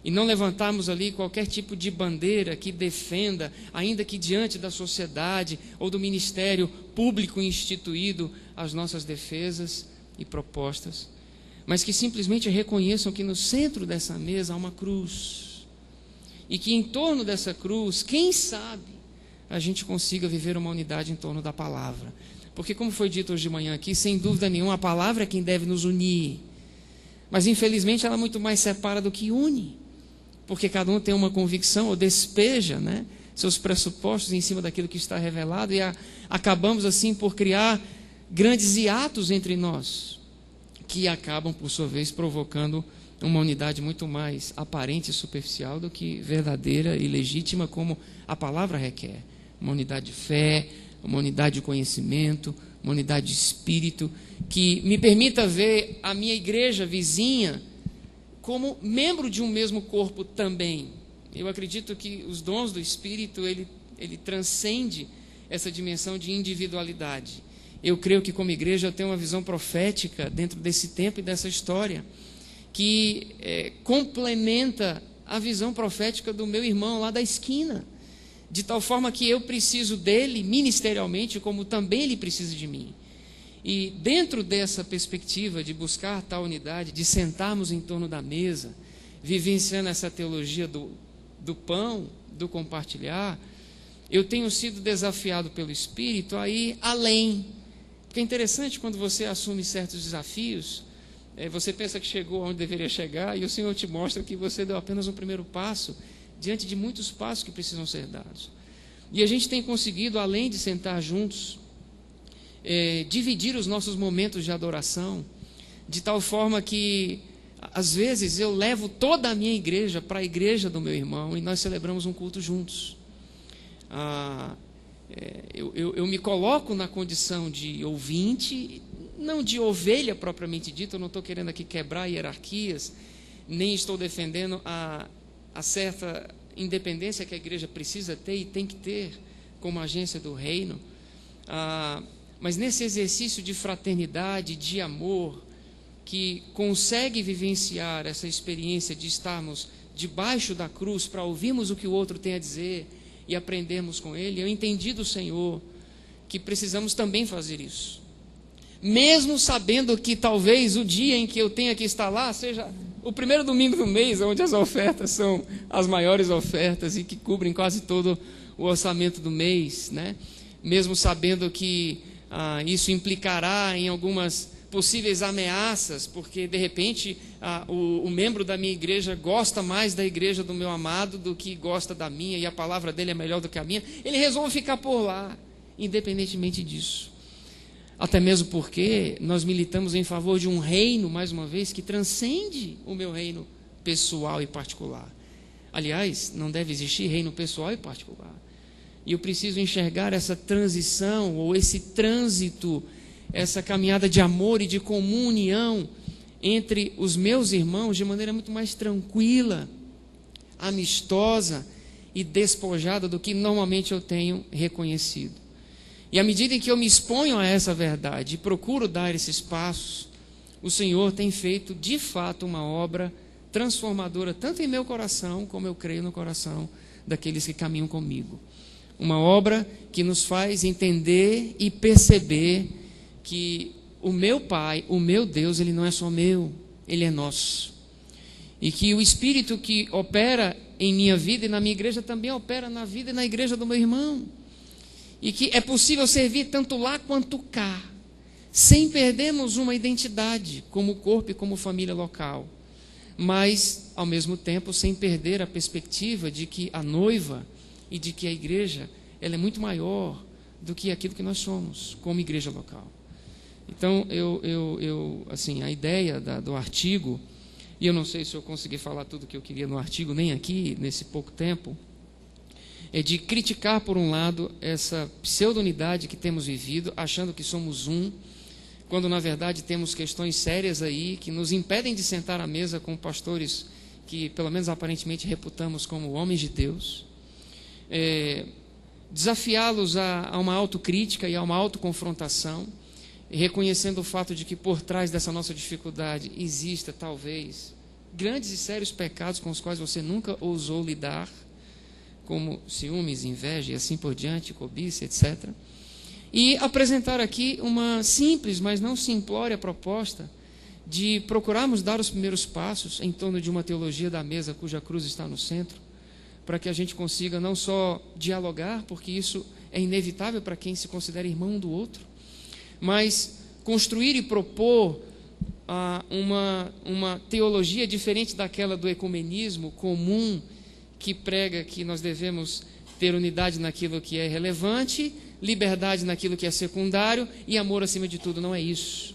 e não levantarmos ali qualquer tipo de bandeira que defenda, ainda que diante da sociedade ou do ministério público instituído, as nossas defesas e propostas, mas que simplesmente reconheçam que no centro dessa mesa há uma cruz, e que em torno dessa cruz, quem sabe, a gente consiga viver uma unidade em torno da palavra. Porque, como foi dito hoje de manhã aqui, sem dúvida nenhuma, a palavra é quem deve nos unir, mas infelizmente ela muito mais separa do que une, porque cada um tem uma convicção ou despeja, seus pressupostos em cima daquilo que está revelado, e acabamos assim por criar grandes hiatos entre nós, que acabam por sua vez provocando uma unidade muito mais aparente e superficial do que verdadeira e legítima, como a palavra requer. Uma unidade de fé, uma unidade de conhecimento, uma unidade de espírito, que me permita ver a minha igreja vizinha como membro de um mesmo corpo também. Eu acredito que os dons do Espírito, ele transcende essa dimensão de individualidade. Eu creio que como igreja eu tenho uma visão profética dentro desse tempo e dessa história, que complementa a visão profética do meu irmão lá da esquina, de tal forma que eu preciso dele ministerialmente, como também ele precisa de mim. E dentro dessa perspectiva de buscar tal unidade, de sentarmos em torno da mesa, vivenciando essa teologia do pão, do compartilhar, eu tenho sido desafiado pelo Espírito a ir além. Porque é interessante quando você assume certos desafios, você pensa que chegou onde deveria chegar, e o Senhor te mostra que você deu apenas um primeiro passo, diante de muitos passos que precisam ser dados. E a gente tem conseguido, além de sentar juntos, dividir os nossos momentos de adoração, de tal forma que, às vezes, eu levo toda a minha igreja para a igreja do meu irmão, e nós celebramos um culto juntos. Eu me coloco na condição de ouvinte, não de ovelha propriamente dita. Eu não estou querendo aqui quebrar hierarquias, nem estou defendendo a certa independência que a igreja precisa ter e tem que ter como agência do reino, mas nesse exercício de fraternidade, de amor, que consegue vivenciar essa experiência de estarmos debaixo da cruz para ouvirmos o que o outro tem a dizer e aprendermos com Ele, eu entendi do Senhor que precisamos também fazer isso. Mesmo sabendo que talvez o dia em que eu tenha que estar lá seja o primeiro domingo do mês, onde as ofertas são as maiores ofertas e que cobrem quase todo o orçamento do mês, né? Mesmo sabendo que isso implicará em algumas possíveis ameaças, porque de repente o membro da minha igreja gosta mais da igreja do meu amado do que gosta da minha, e a palavra dele é melhor do que a minha, ele resolve ficar por lá, independentemente disso. Até mesmo porque nós militamos em favor de um reino, mais uma vez, que transcende o meu reino pessoal e particular. Aliás, não deve existir reino pessoal e particular. E eu preciso enxergar essa transição, ou esse trânsito, essa caminhada de amor e de comunhão entre os meus irmãos de maneira muito mais tranquila, amistosa e despojada do que normalmente eu tenho reconhecido. E à medida em que eu me exponho a essa verdade e procuro dar esses passos, o Senhor tem feito de fato uma obra transformadora, tanto em meu coração, como eu creio no coração daqueles que caminham comigo. Uma obra que nos faz entender e perceber que o meu Pai, o meu Deus, Ele não é só meu, Ele é nosso. E que o Espírito que opera em minha vida e na minha igreja também opera na vida e na igreja do meu irmão. E que é possível servir tanto lá quanto cá, sem perdermos uma identidade como corpo e como família local, mas, ao mesmo tempo, sem perder a perspectiva de que a noiva e de que a igreja ela é muito maior do que aquilo que nós somos como igreja local. Então, assim, a ideia do artigo, e eu não sei se eu consegui falar tudo o que eu queria no artigo, nem aqui, nesse pouco tempo, é de criticar, por um lado, essa pseudo-unidade que temos vivido, achando que somos um, quando, na verdade, temos questões sérias aí que nos impedem de sentar à mesa com pastores que, pelo menos aparentemente, reputamos como homens de Deus. Desafiá-los a uma autocrítica e a uma autoconfrontação, reconhecendo o fato de que por trás dessa nossa dificuldade exista, talvez, grandes e sérios pecados com os quais você nunca ousou lidar, como ciúmes, inveja e assim por diante, cobiça, etc. E apresentar aqui uma simples, mas não simplória proposta de procurarmos dar os primeiros passos em torno de uma teologia da mesa cuja cruz está no centro, para que a gente consiga não só dialogar, porque isso é inevitável para quem se considera irmão do outro, mas construir e propor uma teologia diferente daquela do ecumenismo comum, que prega que nós devemos ter unidade naquilo que é relevante, liberdade naquilo que é secundário e amor acima de tudo. Não é isso.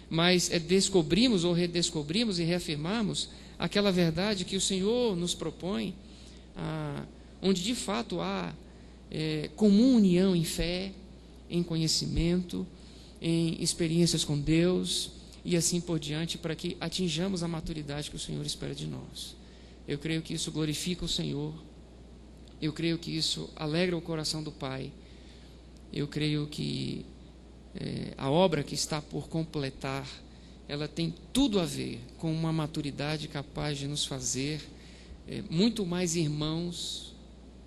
Mas descobrimos ou redescobrimos e reafirmarmos aquela verdade que o Senhor nos propõe, onde de fato há comum união em fé, em conhecimento, em experiências com Deus e assim por diante, para que atinjamos a maturidade que o Senhor espera de nós. Eu creio que isso glorifica o Senhor, eu creio que isso alegra o coração do Pai, eu creio que a obra que está por completar, ela tem tudo a ver com uma maturidade capaz de nos fazer muito mais irmãos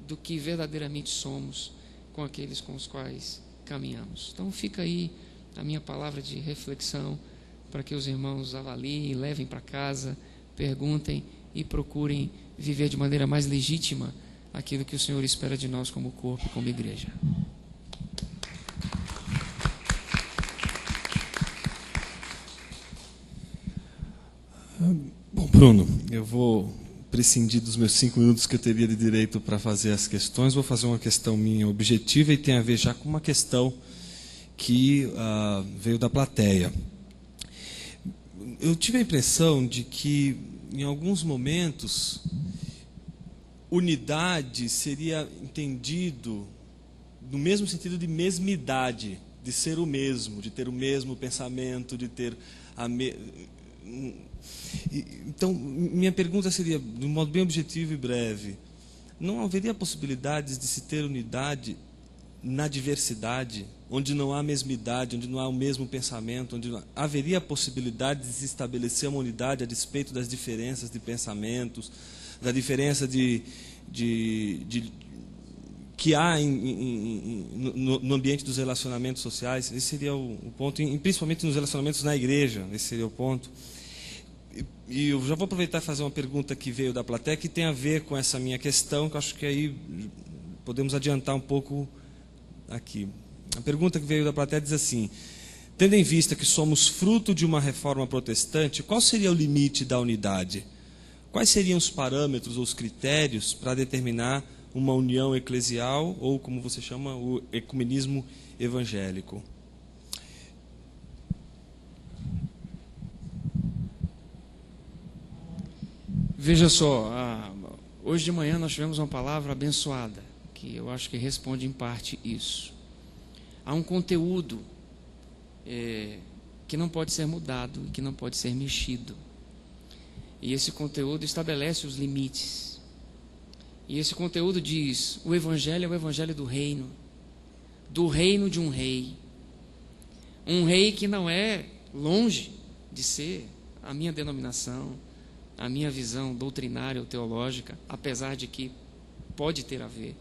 do que verdadeiramente somos com aqueles com os quais caminhamos. Então fica aí a minha palavra de reflexão para que os irmãos avaliem, levem para casa, perguntem e procurem viver de maneira mais legítima aquilo que o Senhor espera de nós como corpo e como igreja. Bom, Bruno, eu vou prescindir dos meus 5 minutos que eu teria de direito para fazer as questões. Vou fazer uma questão minha objetiva e tem a ver já com uma questão que veio da plateia. Eu tive a impressão de que, em alguns momentos, unidade seria entendido no mesmo sentido de mesmidade, de ser o mesmo, de ter o mesmo pensamento, de ter Então, minha pergunta seria, de um modo bem objetivo e breve, não haveria possibilidades de se ter unidade na diversidade, onde não há mesmidade, onde não há o mesmo pensamento, onde não haveria possibilidade de se estabelecer uma unidade a despeito das diferenças de pensamentos, da diferença que há no ambiente dos relacionamentos sociais. Esse seria o ponto, principalmente nos relacionamentos na igreja, esse seria o ponto. E eu já vou aproveitar e fazer uma pergunta que veio da plateia, que tem a ver com essa minha questão, que eu acho que aí podemos adiantar um pouco aqui. A pergunta que veio da plateia diz assim: tendo em vista que somos fruto de uma reforma protestante, qual seria o limite da unidade? Quais seriam os parâmetros ou os critérios para determinar uma união eclesial, ou como você chama, o ecumenismo evangélico? Veja só, hoje de manhã nós tivemos uma palavra abençoada, que eu acho que responde em parte isso. Há um conteúdo que não pode ser mudado, que não pode ser mexido. E esse conteúdo estabelece os limites. E esse conteúdo diz: o Evangelho é o Evangelho do reino de um rei. Um rei que não é longe de ser a minha denominação, a minha visão doutrinária ou teológica, apesar de que pode ter a ver.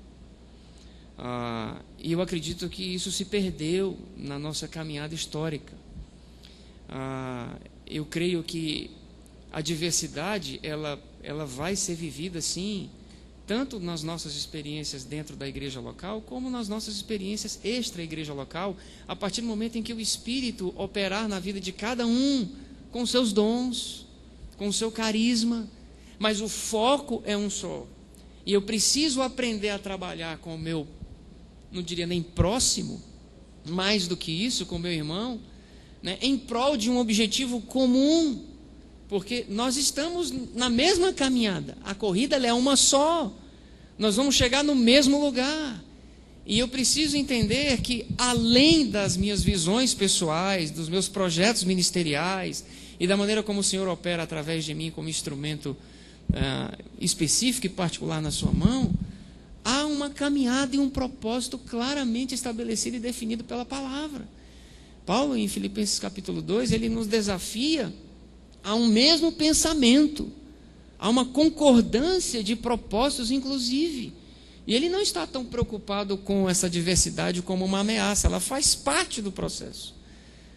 E eu acredito que isso se perdeu na nossa caminhada histórica. Eu creio que a diversidade ela vai ser vivida, sim, tanto nas nossas experiências dentro da igreja local, como nas nossas experiências extra-igreja local, a partir do momento em que o Espírito operar na vida de cada um, com seus dons, com o seu carisma, mas o foco é um só. E eu preciso aprender a trabalhar com o meu, não diria nem próximo, mais do que isso, com o meu irmão, né, em prol de um objetivo comum, porque nós estamos na mesma caminhada, a corrida ela é uma só, nós vamos chegar no mesmo lugar. E eu preciso entender que, além das minhas visões pessoais, dos meus projetos ministeriais e da maneira como o Senhor opera através de mim como instrumento específico e particular na sua mão, há uma caminhada e um propósito claramente estabelecido e definido pela palavra. Paulo, em Filipenses capítulo 2, ele nos desafia a um mesmo pensamento, a uma concordância de propósitos, inclusive. E ele não está tão preocupado com essa diversidade como uma ameaça, ela faz parte do processo.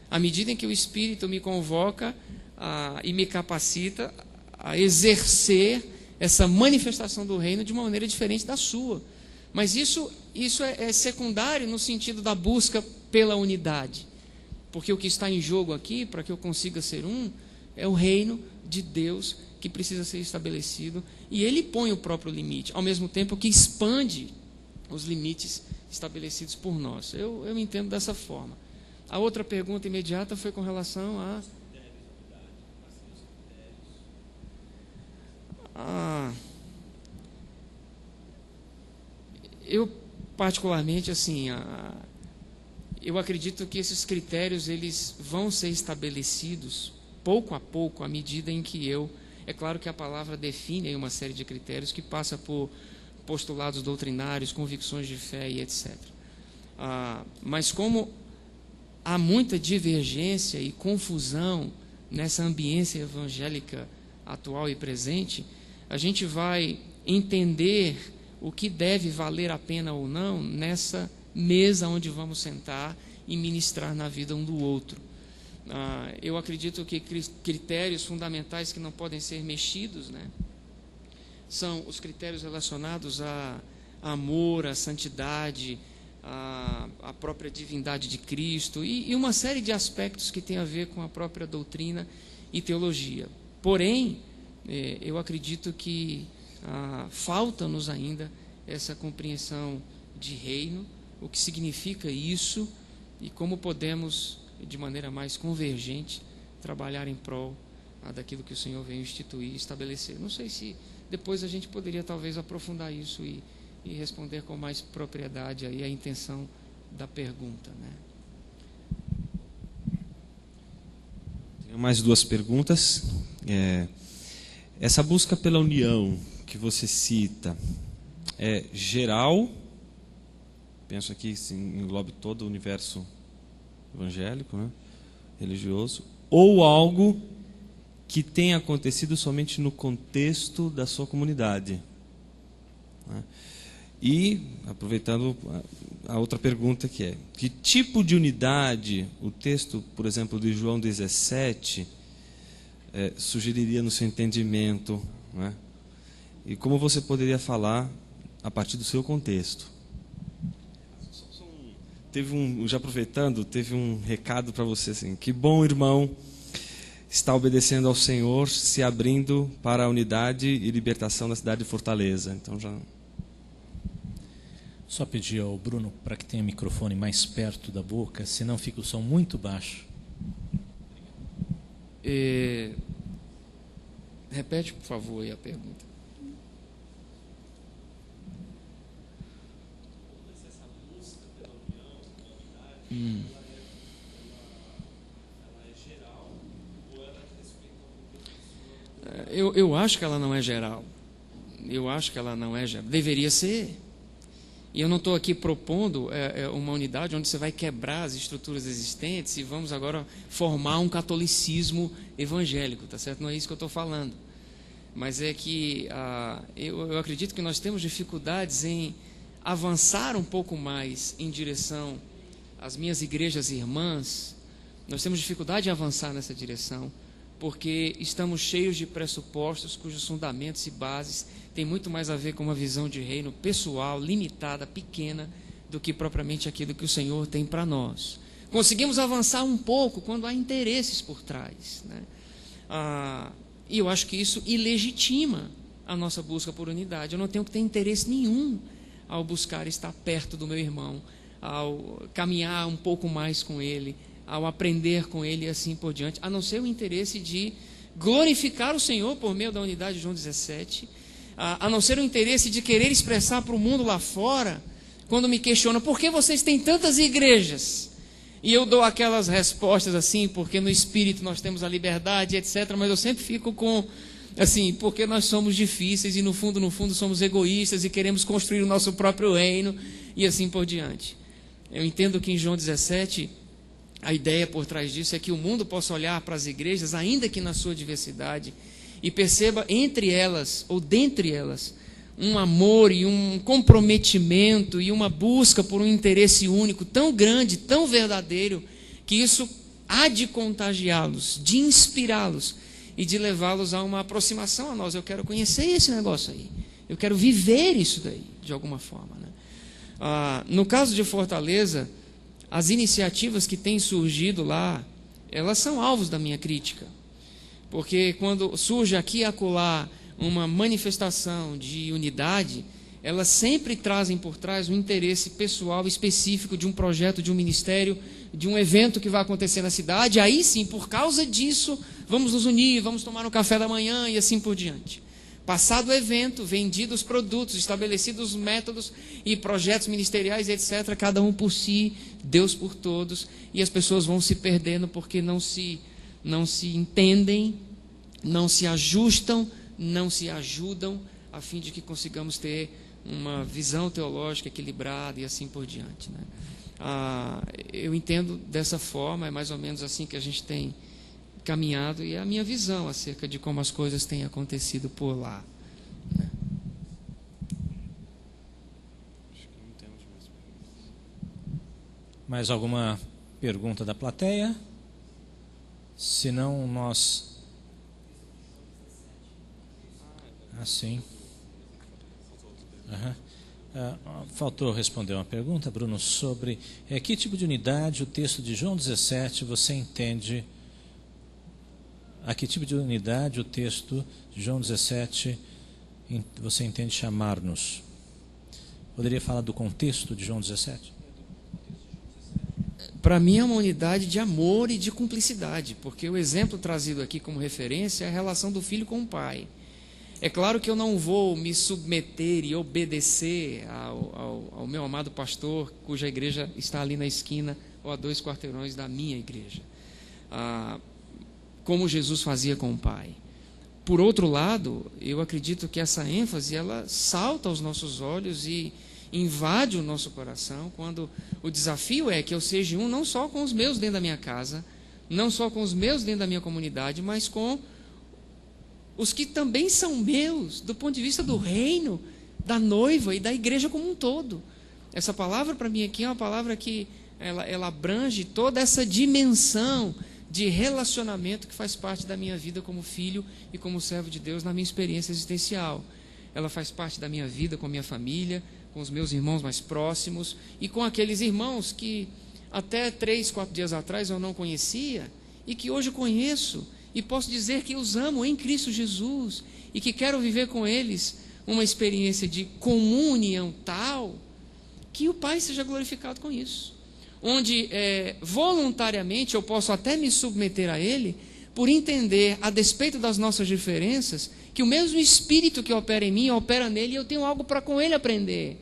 À medida em que o Espírito me convoca e me capacita a exercer essa manifestação do reino de uma maneira diferente da sua. Mas isso é secundário no sentido da busca pela unidade. Porque o que está em jogo aqui, para que eu consiga ser um, é o reino de Deus que precisa ser estabelecido. E ele põe o próprio limite, ao mesmo tempo que expande os limites estabelecidos por nós. Eu me entendo dessa forma. A outra pergunta imediata foi com relação a... Eu, particularmente, assim, eu acredito que esses critérios eles vão ser estabelecidos pouco a pouco, à medida em que é claro que a palavra define aí uma série de critérios que passa por postulados doutrinários, convicções de fé e etc. Mas como há muita divergência e confusão nessa ambiência evangélica atual e presente, a gente vai entender o que deve valer a pena ou não nessa mesa onde vamos sentar e ministrar na vida um do outro. Eu acredito que critérios fundamentais que não podem ser mexidos, né, são os critérios relacionados a amor, a santidade, a própria divindade de Cristo e uma série de aspectos que tem a ver com a própria doutrina e teologia. Porém, eu acredito que falta-nos ainda essa compreensão de reino, o que significa isso e como podemos, de maneira mais convergente, trabalhar em prol daquilo que o Senhor veio instituir e estabelecer. Não sei se depois a gente poderia talvez aprofundar isso e responder com mais propriedade aí a intenção da pergunta, né? Tenho mais duas perguntas. Essa busca pela união que você cita é geral? Penso aqui, englobe todo o universo evangélico, né, religioso, ou algo que tenha acontecido somente no contexto da sua comunidade, né? E, aproveitando a outra pergunta que é, que tipo de unidade o texto, por exemplo, de João 17, sugeriria no seu entendimento, né? E como você poderia falar a partir do seu contexto? Já aproveitando, teve um recado para você assim: que bom, irmão, está obedecendo ao Senhor, se abrindo para a unidade e libertação da cidade de Fortaleza. Então já... Só pedir ao Bruno para que tenha o microfone mais perto da boca, senão fica o som muito baixo. Repete, por favor, aí a pergunta. Eu acho que ela não é geral. Eu acho que ela não é geral. Deveria ser. E eu não estou aqui propondo uma unidade onde você vai quebrar as estruturas existentes e vamos agora formar um catolicismo evangélico, tá certo? Não é isso que eu estou falando. Mas é que eu acredito que nós temos dificuldades em avançar um pouco mais em direção às minhas igrejas irmãs. Nós temos dificuldade em avançar nessa direção, porque estamos cheios de pressupostos cujos fundamentos e bases têm muito mais a ver com uma visão de reino pessoal, limitada, pequena, do que propriamente aquilo que o Senhor tem para nós. Conseguimos avançar um pouco quando há interesses por trás, né? E eu acho que isso ilegitima a nossa busca por unidade. Eu não tenho que ter interesse nenhum ao buscar estar perto do meu irmão, ao caminhar um pouco mais com ele, ao aprender com ele e assim por diante, a não ser o interesse de glorificar o Senhor por meio da unidade de João 17, a não ser o interesse de querer expressar para o mundo lá fora, quando me questionam, por que vocês têm tantas igrejas? E eu dou aquelas respostas assim, porque no Espírito nós temos a liberdade, etc., mas eu sempre fico com, assim, porque nós somos difíceis e no fundo somos egoístas e queremos construir o nosso próprio reino e assim por diante. Eu entendo que em João 17... a ideia por trás disso é que o mundo possa olhar para as igrejas, ainda que na sua diversidade, e perceba entre elas, ou dentre elas, um amor e um comprometimento e uma busca por um interesse único tão grande, tão verdadeiro, que isso há de contagiá-los, de inspirá-los e de levá-los a uma aproximação a nós. Eu quero conhecer esse negócio aí, eu quero viver isso daí, de alguma forma, né? No caso de Fortaleza, as iniciativas que têm surgido lá, elas são alvos da minha crítica. Porque quando surge aqui e acolá uma manifestação de unidade, elas sempre trazem por trás um interesse pessoal específico de um projeto, de um ministério, de um evento que vai acontecer na cidade. Aí sim, por causa disso, vamos nos unir, vamos tomar um café da manhã e assim por diante. Passado o evento, vendidos produtos, estabelecidos métodos e projetos ministeriais, etc., cada um por si, Deus por todos, e as pessoas vão se perdendo porque não se entendem, não se ajustam, não se ajudam, a fim de que consigamos ter uma visão teológica equilibrada e assim por diante, né? Eu entendo dessa forma, é mais ou menos assim que a gente tem caminhado, e é a minha visão acerca de como as coisas têm acontecido por lá, né? Mais alguma pergunta da plateia? Se não, nós... sim. Faltou responder uma pergunta, Bruno, sobre que tipo de unidade o texto de João 17 você entende... A que tipo de unidade o texto de João 17 você entende chamar-nos? Poderia falar do contexto de João 17? Para mim é uma unidade de amor e de cumplicidade, porque o exemplo trazido aqui como referência é a relação do filho com o pai. É claro que eu não vou me submeter e obedecer ao meu amado pastor, cuja igreja está ali na esquina ou a 2 quarteirões da minha igreja, como Jesus fazia com o Pai. Por outro lado, eu acredito que essa ênfase, ela salta aos nossos olhos e invade o nosso coração, quando o desafio é que eu seja um não só com os meus dentro da minha casa, não só com os meus dentro da minha comunidade, mas com os que também são meus, do ponto de vista do reino, da noiva e da igreja como um todo. Essa palavra para mim aqui é uma palavra que ela abrange toda essa dimensão de relacionamento que faz parte da minha vida como filho e como servo de Deus na minha experiência existencial. Ela faz parte da minha vida com a minha família, com os meus irmãos mais próximos e com aqueles irmãos que até 3, 4 dias atrás eu não conhecia e que hoje conheço e posso dizer que os amo em Cristo Jesus e que quero viver com eles uma experiência de comunhão tal que o Pai seja glorificado com isso. Onde voluntariamente eu posso até me submeter a Ele por entender, a despeito das nossas diferenças, que o mesmo Espírito que opera em mim, opera nele e eu tenho algo para com ele aprender,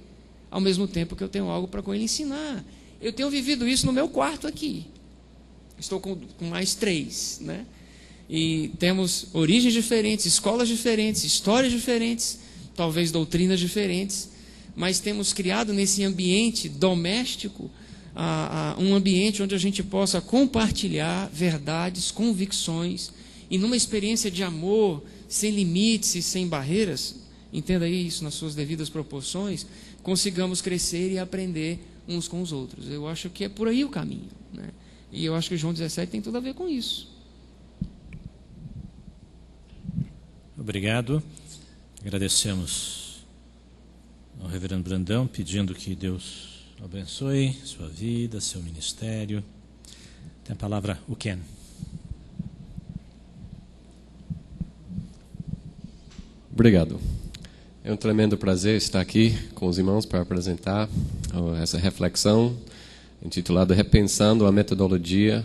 ao mesmo tempo que eu tenho algo para com ele ensinar. Eu tenho vivido isso no meu quarto aqui. Estou com mais 3, né? E temos origens diferentes, escolas diferentes, histórias diferentes, talvez doutrinas diferentes, mas temos criado nesse ambiente doméstico um ambiente onde a gente possa compartilhar verdades, convicções, e numa experiência de amor, sem limites e sem barreiras, entenda isso nas suas devidas proporções, consigamos crescer e aprender uns com os outros. Eu acho que é por aí o caminho, né? E eu acho que o João 17 tem tudo a ver com isso. Obrigado. Agradecemos ao reverendo Brandão, pedindo que Deus abençoe sua vida, seu ministério. Tem a palavra o Ken. Obrigado. É um tremendo prazer estar aqui com os irmãos para apresentar essa reflexão intitulada Repensando a Metodologia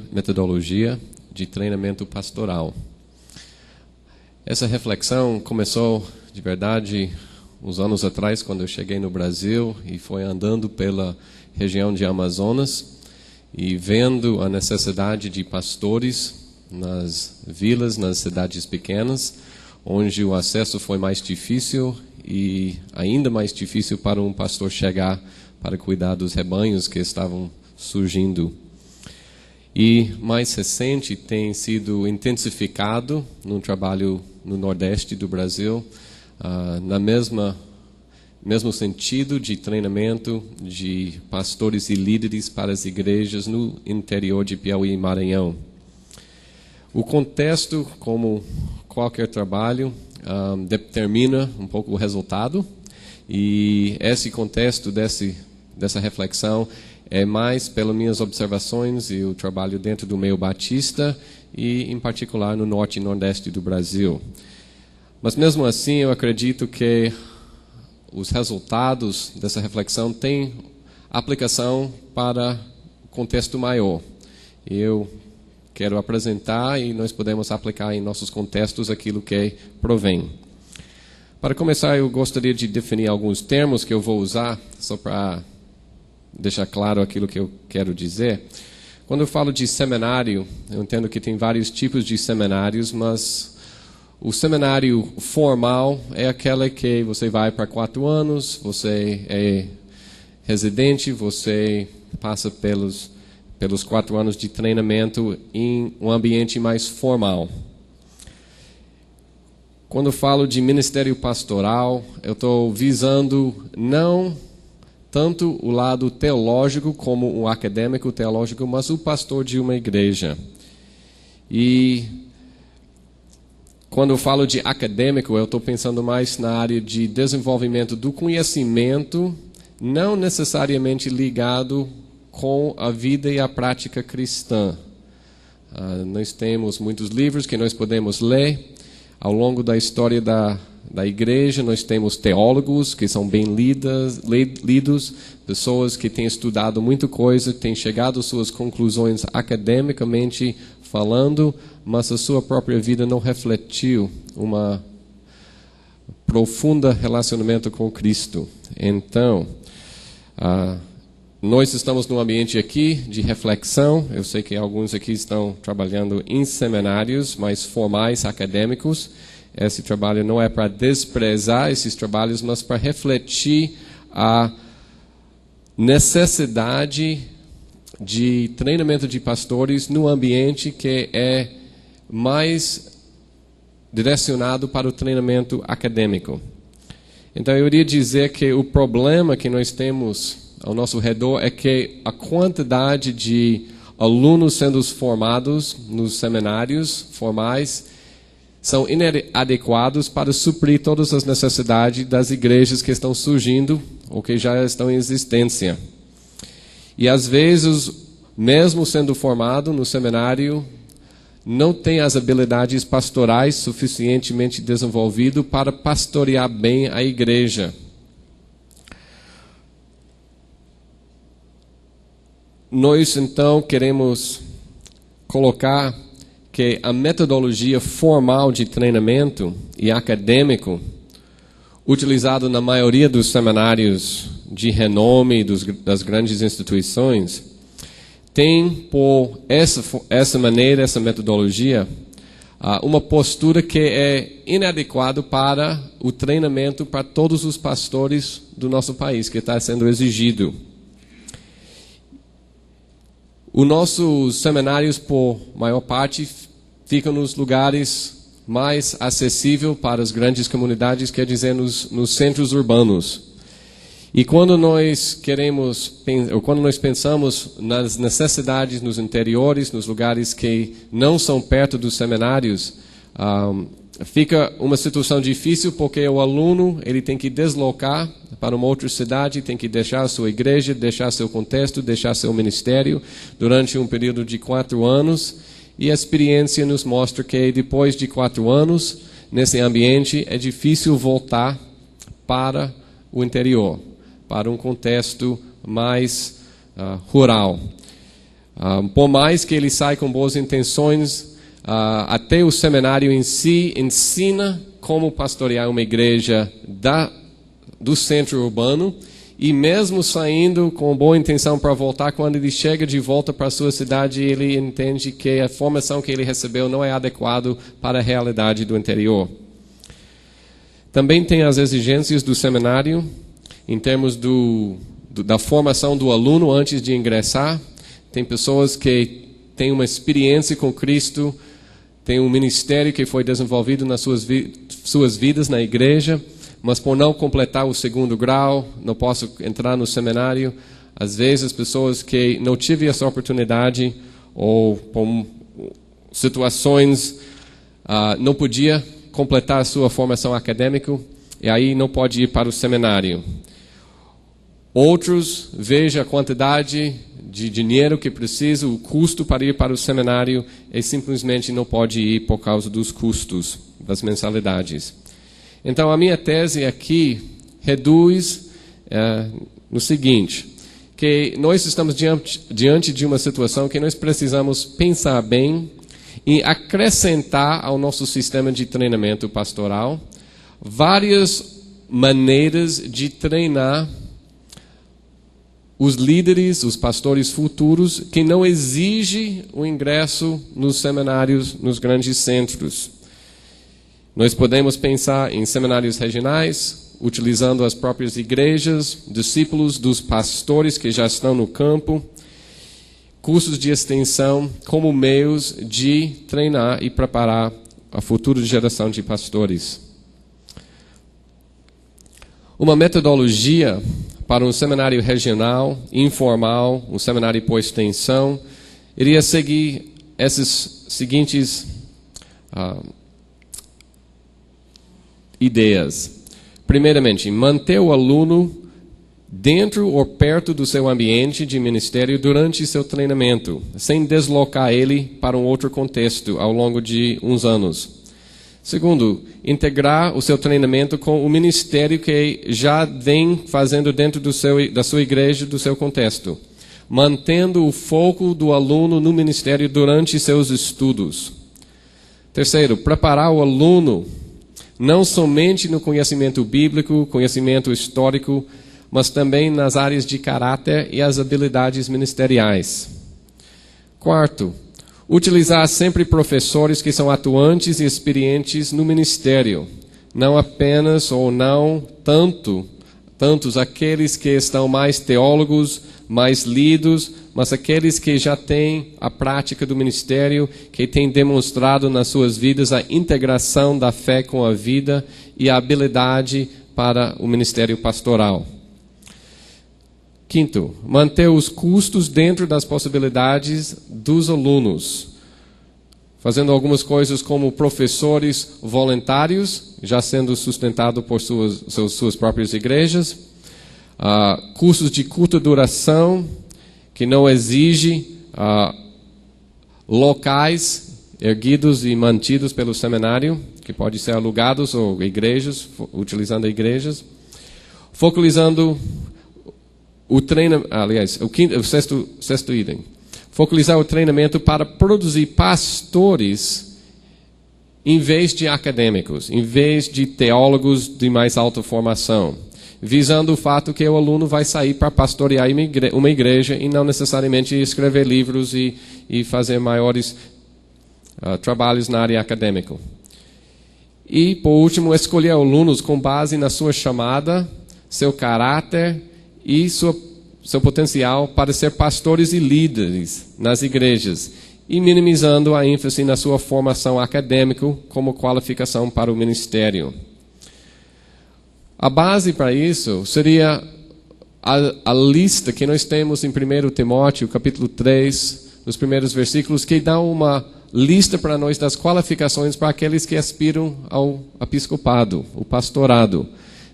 de Treinamento Pastoral. Essa reflexão começou, de verdade, uns anos atrás, quando eu cheguei no Brasil e fui andando pela região de Amazonas e vendo a necessidade de pastores nas vilas, nas cidades pequenas, onde o acesso foi mais difícil e ainda mais difícil para um pastor chegar para cuidar dos rebanhos que estavam surgindo. E mais recente tem sido intensificado no trabalho no Nordeste do Brasil, na mesmo sentido de treinamento de pastores e líderes para as igrejas no interior de Piauí e Maranhão. O contexto, como qualquer trabalho, determina um pouco o resultado, e esse contexto dessa reflexão é mais pelas minhas observações e o trabalho dentro do meio batista e, em particular, no norte e nordeste do Brasil. Mas, mesmo assim, eu acredito que os resultados dessa reflexão têm aplicação para o contexto maior. Eu quero apresentar e nós podemos aplicar em nossos contextos aquilo que provém. Para começar, eu gostaria de definir alguns termos que eu vou usar, só para deixar claro aquilo que eu quero dizer. Quando eu falo de seminário, eu entendo que tem vários tipos de seminários, mas o seminário formal é aquele que você vai para 4 anos, você é residente, você passa pelos 4 anos de treinamento em um ambiente mais formal. Quando eu falo de ministério pastoral, eu estou visando não tanto o lado teológico como o acadêmico teológico, mas o pastor de uma igreja. E quando eu falo de acadêmico, eu estou pensando mais na área de desenvolvimento do conhecimento, não necessariamente ligado com a vida e a prática cristã. Nós temos muitos livros que nós podemos ler ao longo da história da igreja. Nós temos teólogos que são bem lidos, pessoas que têm estudado muita coisa, têm chegado às suas conclusões academicamente falando, mas a sua própria vida não refletiu uma profunda relacionamento com Cristo. Então, nós estamos num ambiente aqui de reflexão. Eu sei que alguns aqui estão trabalhando em seminários mais formais, acadêmicos. Esse trabalho não é para desprezar esses trabalhos, mas para refletir a necessidade de treinamento de pastores no ambiente que é mais direcionado para o treinamento acadêmico. Então eu iria dizer que o problema que nós temos ao nosso redor é que a quantidade de alunos sendo formados nos seminários formais são inadequados para suprir todas as necessidades das igrejas que estão surgindo ou que já estão em existência. E às vezes, mesmo sendo formado no seminário, não tem as habilidades pastorais suficientemente desenvolvidas para pastorear bem a igreja. Nós, então, queremos colocar que a metodologia formal de treinamento e acadêmico, utilizado na maioria dos seminários de renome das grandes instituições, tem por essa maneira, essa metodologia, uma postura que é inadequada para o treinamento para todos os pastores do nosso país, que está sendo exigido. Os nossos seminários, por maior parte, ficam nos lugares mais acessíveis para as grandes comunidades, quer dizer, nos centros urbanos. E quando nós pensamos nas necessidades nos interiores, nos lugares que não são perto dos seminários, fica uma situação difícil, porque o aluno ele tem que deslocar para uma outra cidade, tem que deixar a sua igreja, deixar seu contexto, deixar seu ministério durante um período de 4 anos. E a experiência nos mostra que depois de 4 anos, nesse ambiente, é difícil voltar para o interior, para um contexto mais rural. Por mais que ele saia com boas intenções, até o seminário em si ensina como pastorear uma igreja do centro urbano, e mesmo saindo com boa intenção para voltar, quando ele chega de volta para a sua cidade, ele entende que a formação que ele recebeu não é adequada para a realidade do interior. Também tem as exigências do seminário, em termos da formação do aluno antes de ingressar. Tem pessoas que têm uma experiência com Cristo, tem um ministério que foi desenvolvido nas suas vidas na igreja, mas por não completar o 2º grau, não posso entrar no seminário. Às vezes, pessoas que não tiveram essa oportunidade, ou por situações, não podia completar a sua formação acadêmica, e aí não pode ir para o seminário. Outros, veja a quantidade de dinheiro que precisa, o custo para ir para o seminário, e simplesmente não pode ir por causa dos custos, das mensalidades. Então, a minha tese aqui reduz no seguinte, que nós estamos diante de uma situação que nós precisamos pensar bem e acrescentar ao nosso sistema de treinamento pastoral várias maneiras de treinar os líderes, os pastores futuros, que não exigem o ingresso nos seminários, nos grandes centros. Nós podemos pensar em seminários regionais, utilizando as próprias igrejas, discípulos dos pastores que já estão no campo, cursos de extensão como meios de treinar e preparar a futura geração de pastores. Uma metodologia para um seminário regional, informal, um seminário por extensão, iria seguir esses seguintes ideias. Primeiramente, manter o aluno dentro ou perto do seu ambiente de ministério durante seu treinamento, sem deslocar ele para um outro contexto ao longo de uns anos. Segundo, integrar o seu treinamento com o ministério que já vem fazendo dentro da sua igreja, do seu contexto, mantendo o foco do aluno no ministério durante seus estudos. Terceiro, preparar o aluno não somente no conhecimento bíblico, conhecimento histórico, mas também nas áreas de caráter e as habilidades ministeriais. Quarto, utilizar sempre professores que são atuantes e experientes no ministério, não apenas ou não tantos aqueles que estão mais teólogos, mais lidos, mas aqueles que já têm a prática do ministério, que têm demonstrado nas suas vidas a integração da fé com a vida e a habilidade para o ministério pastoral. Quinto, manter os custos dentro das possibilidades dos alunos, fazendo algumas coisas como professores voluntários, já sendo sustentado por suas próprias igrejas, cursos de curta duração, que não exige locais erguidos e mantidos pelo seminário, que pode ser alugados ou igrejas, utilizando igrejas, focalizando o treinamento, o sexto item, focalizar o treinamento para produzir pastores em vez de acadêmicos, em vez de teólogos de mais alta formação, visando o fato que o aluno vai sair para pastorear uma igreja e não necessariamente escrever livros e fazer maiores trabalhos na área acadêmica. E, por último, escolher alunos com base na sua chamada, seu caráter e seu potencial para ser pastores e líderes nas igrejas, e minimizando a ênfase na sua formação acadêmica como qualificação para o ministério. A base para isso seria a lista que nós temos em 1 Timóteo, capítulo 3, nos primeiros versículos, que dá uma lista para nós das qualificações para aqueles que aspiram ao episcopado, o pastorado.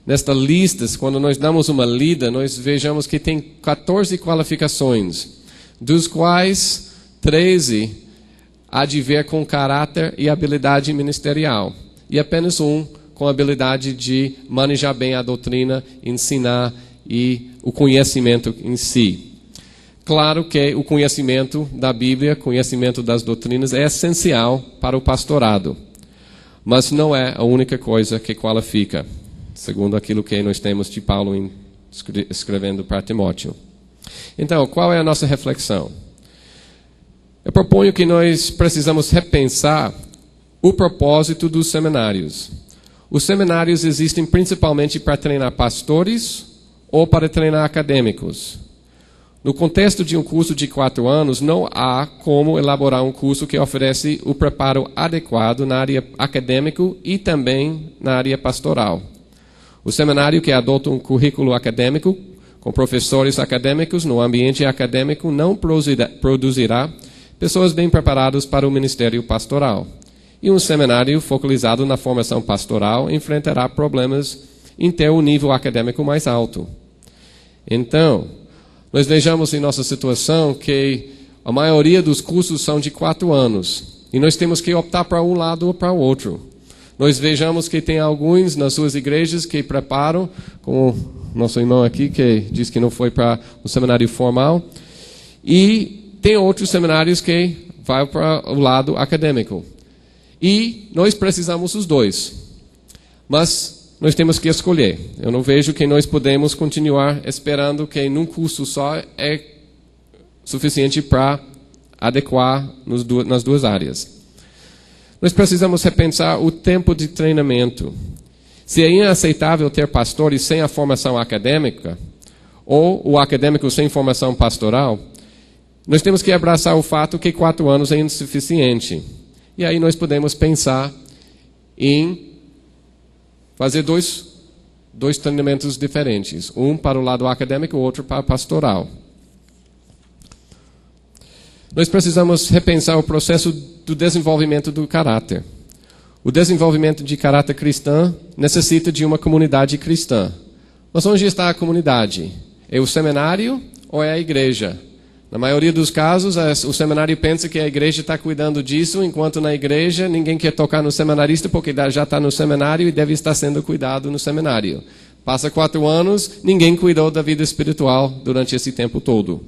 Nesta lista, quando nós damos uma lida, nós vejamos que tem 14 qualificações, dos quais 13 há de ver com caráter e habilidade ministerial, e apenas um com a habilidade de manejar bem a doutrina, ensinar e o conhecimento em si. Claro que o conhecimento da Bíblia, conhecimento das doutrinas é essencial para o pastorado, mas não é a única coisa que qualifica, segundo aquilo que nós temos de Paulo escrevendo para Timóteo. Então, qual é a nossa reflexão? Eu proponho que nós precisamos repensar o propósito dos seminários. Os seminários existem principalmente para treinar pastores ou para treinar acadêmicos. No contexto de um curso de 4 anos, não há como elaborar um curso que oferece o preparo adequado na área acadêmica e também na área pastoral. O seminário que adota um currículo acadêmico, com professores acadêmicos no ambiente acadêmico, não produzirá pessoas bem preparadas para o ministério pastoral. E um seminário focalizado na formação pastoral enfrentará problemas em ter um nível acadêmico mais alto. Então, nós vejamos em nossa situação que a maioria dos cursos são de 4 anos. E nós temos que optar para um lado ou para o outro. Nós vejamos que tem alguns nas suas igrejas que preparam, como nosso irmão aqui, que diz que não foi para o seminário formal. E tem outros seminários que vai para o lado acadêmico. E nós precisamos dos dois. Mas nós temos que escolher. Eu não vejo que nós podemos continuar esperando que num curso só é suficiente para adequar nas duas áreas. Nós precisamos repensar o tempo de treinamento. Se é inaceitável ter pastores sem a formação acadêmica, ou o acadêmico sem formação pastoral, nós temos que abraçar o fato que 4 anos é insuficiente. E aí nós podemos pensar em fazer dois treinamentos diferentes. Um para o lado acadêmico, outro para o pastoral. Nós precisamos repensar o processo do desenvolvimento do caráter. O desenvolvimento de caráter cristão necessita de uma comunidade cristã. Mas onde está a comunidade? É o seminário ou é a igreja? Na maioria dos casos, o seminário pensa que a igreja está cuidando disso, enquanto na igreja ninguém quer tocar no seminarista porque já está no seminário e deve estar sendo cuidado no seminário. Passa 4 anos, ninguém cuidou da vida espiritual durante esse tempo todo.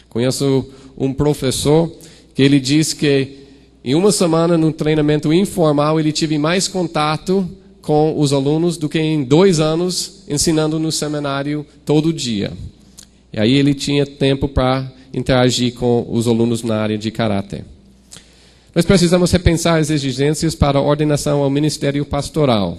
Conheço um professor que ele diz que em uma semana, num treinamento informal, ele teve mais contato com os alunos do que em 2 anos ensinando no seminário todo dia. E aí ele tinha tempo para interagir com os alunos na área de caráter. Nós precisamos repensar as exigências para a ordenação ao ministério pastoral.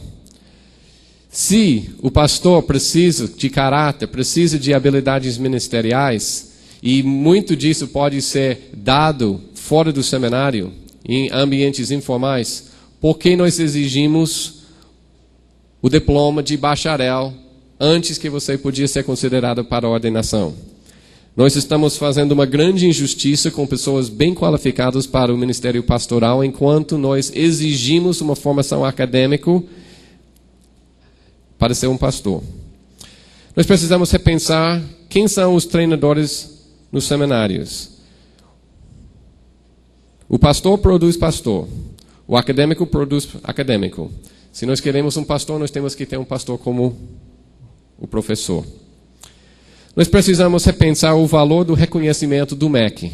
Se o pastor precisa de caráter, precisa de habilidades ministeriais, e muito disso pode ser dado fora do seminário, em ambientes informais, por que nós exigimos o diploma de bacharel antes que você podia ser considerado para a ordenação. Nós estamos fazendo uma grande injustiça com pessoas bem qualificadas para o ministério pastoral, enquanto nós exigimos uma formação acadêmica para ser um pastor. Nós precisamos repensar quem são os treinadores nos seminários. O pastor produz pastor. O acadêmico produz acadêmico. Se nós queremos um pastor, nós temos que ter um pastor como o professor. Nós precisamos repensar o valor do reconhecimento do MEC.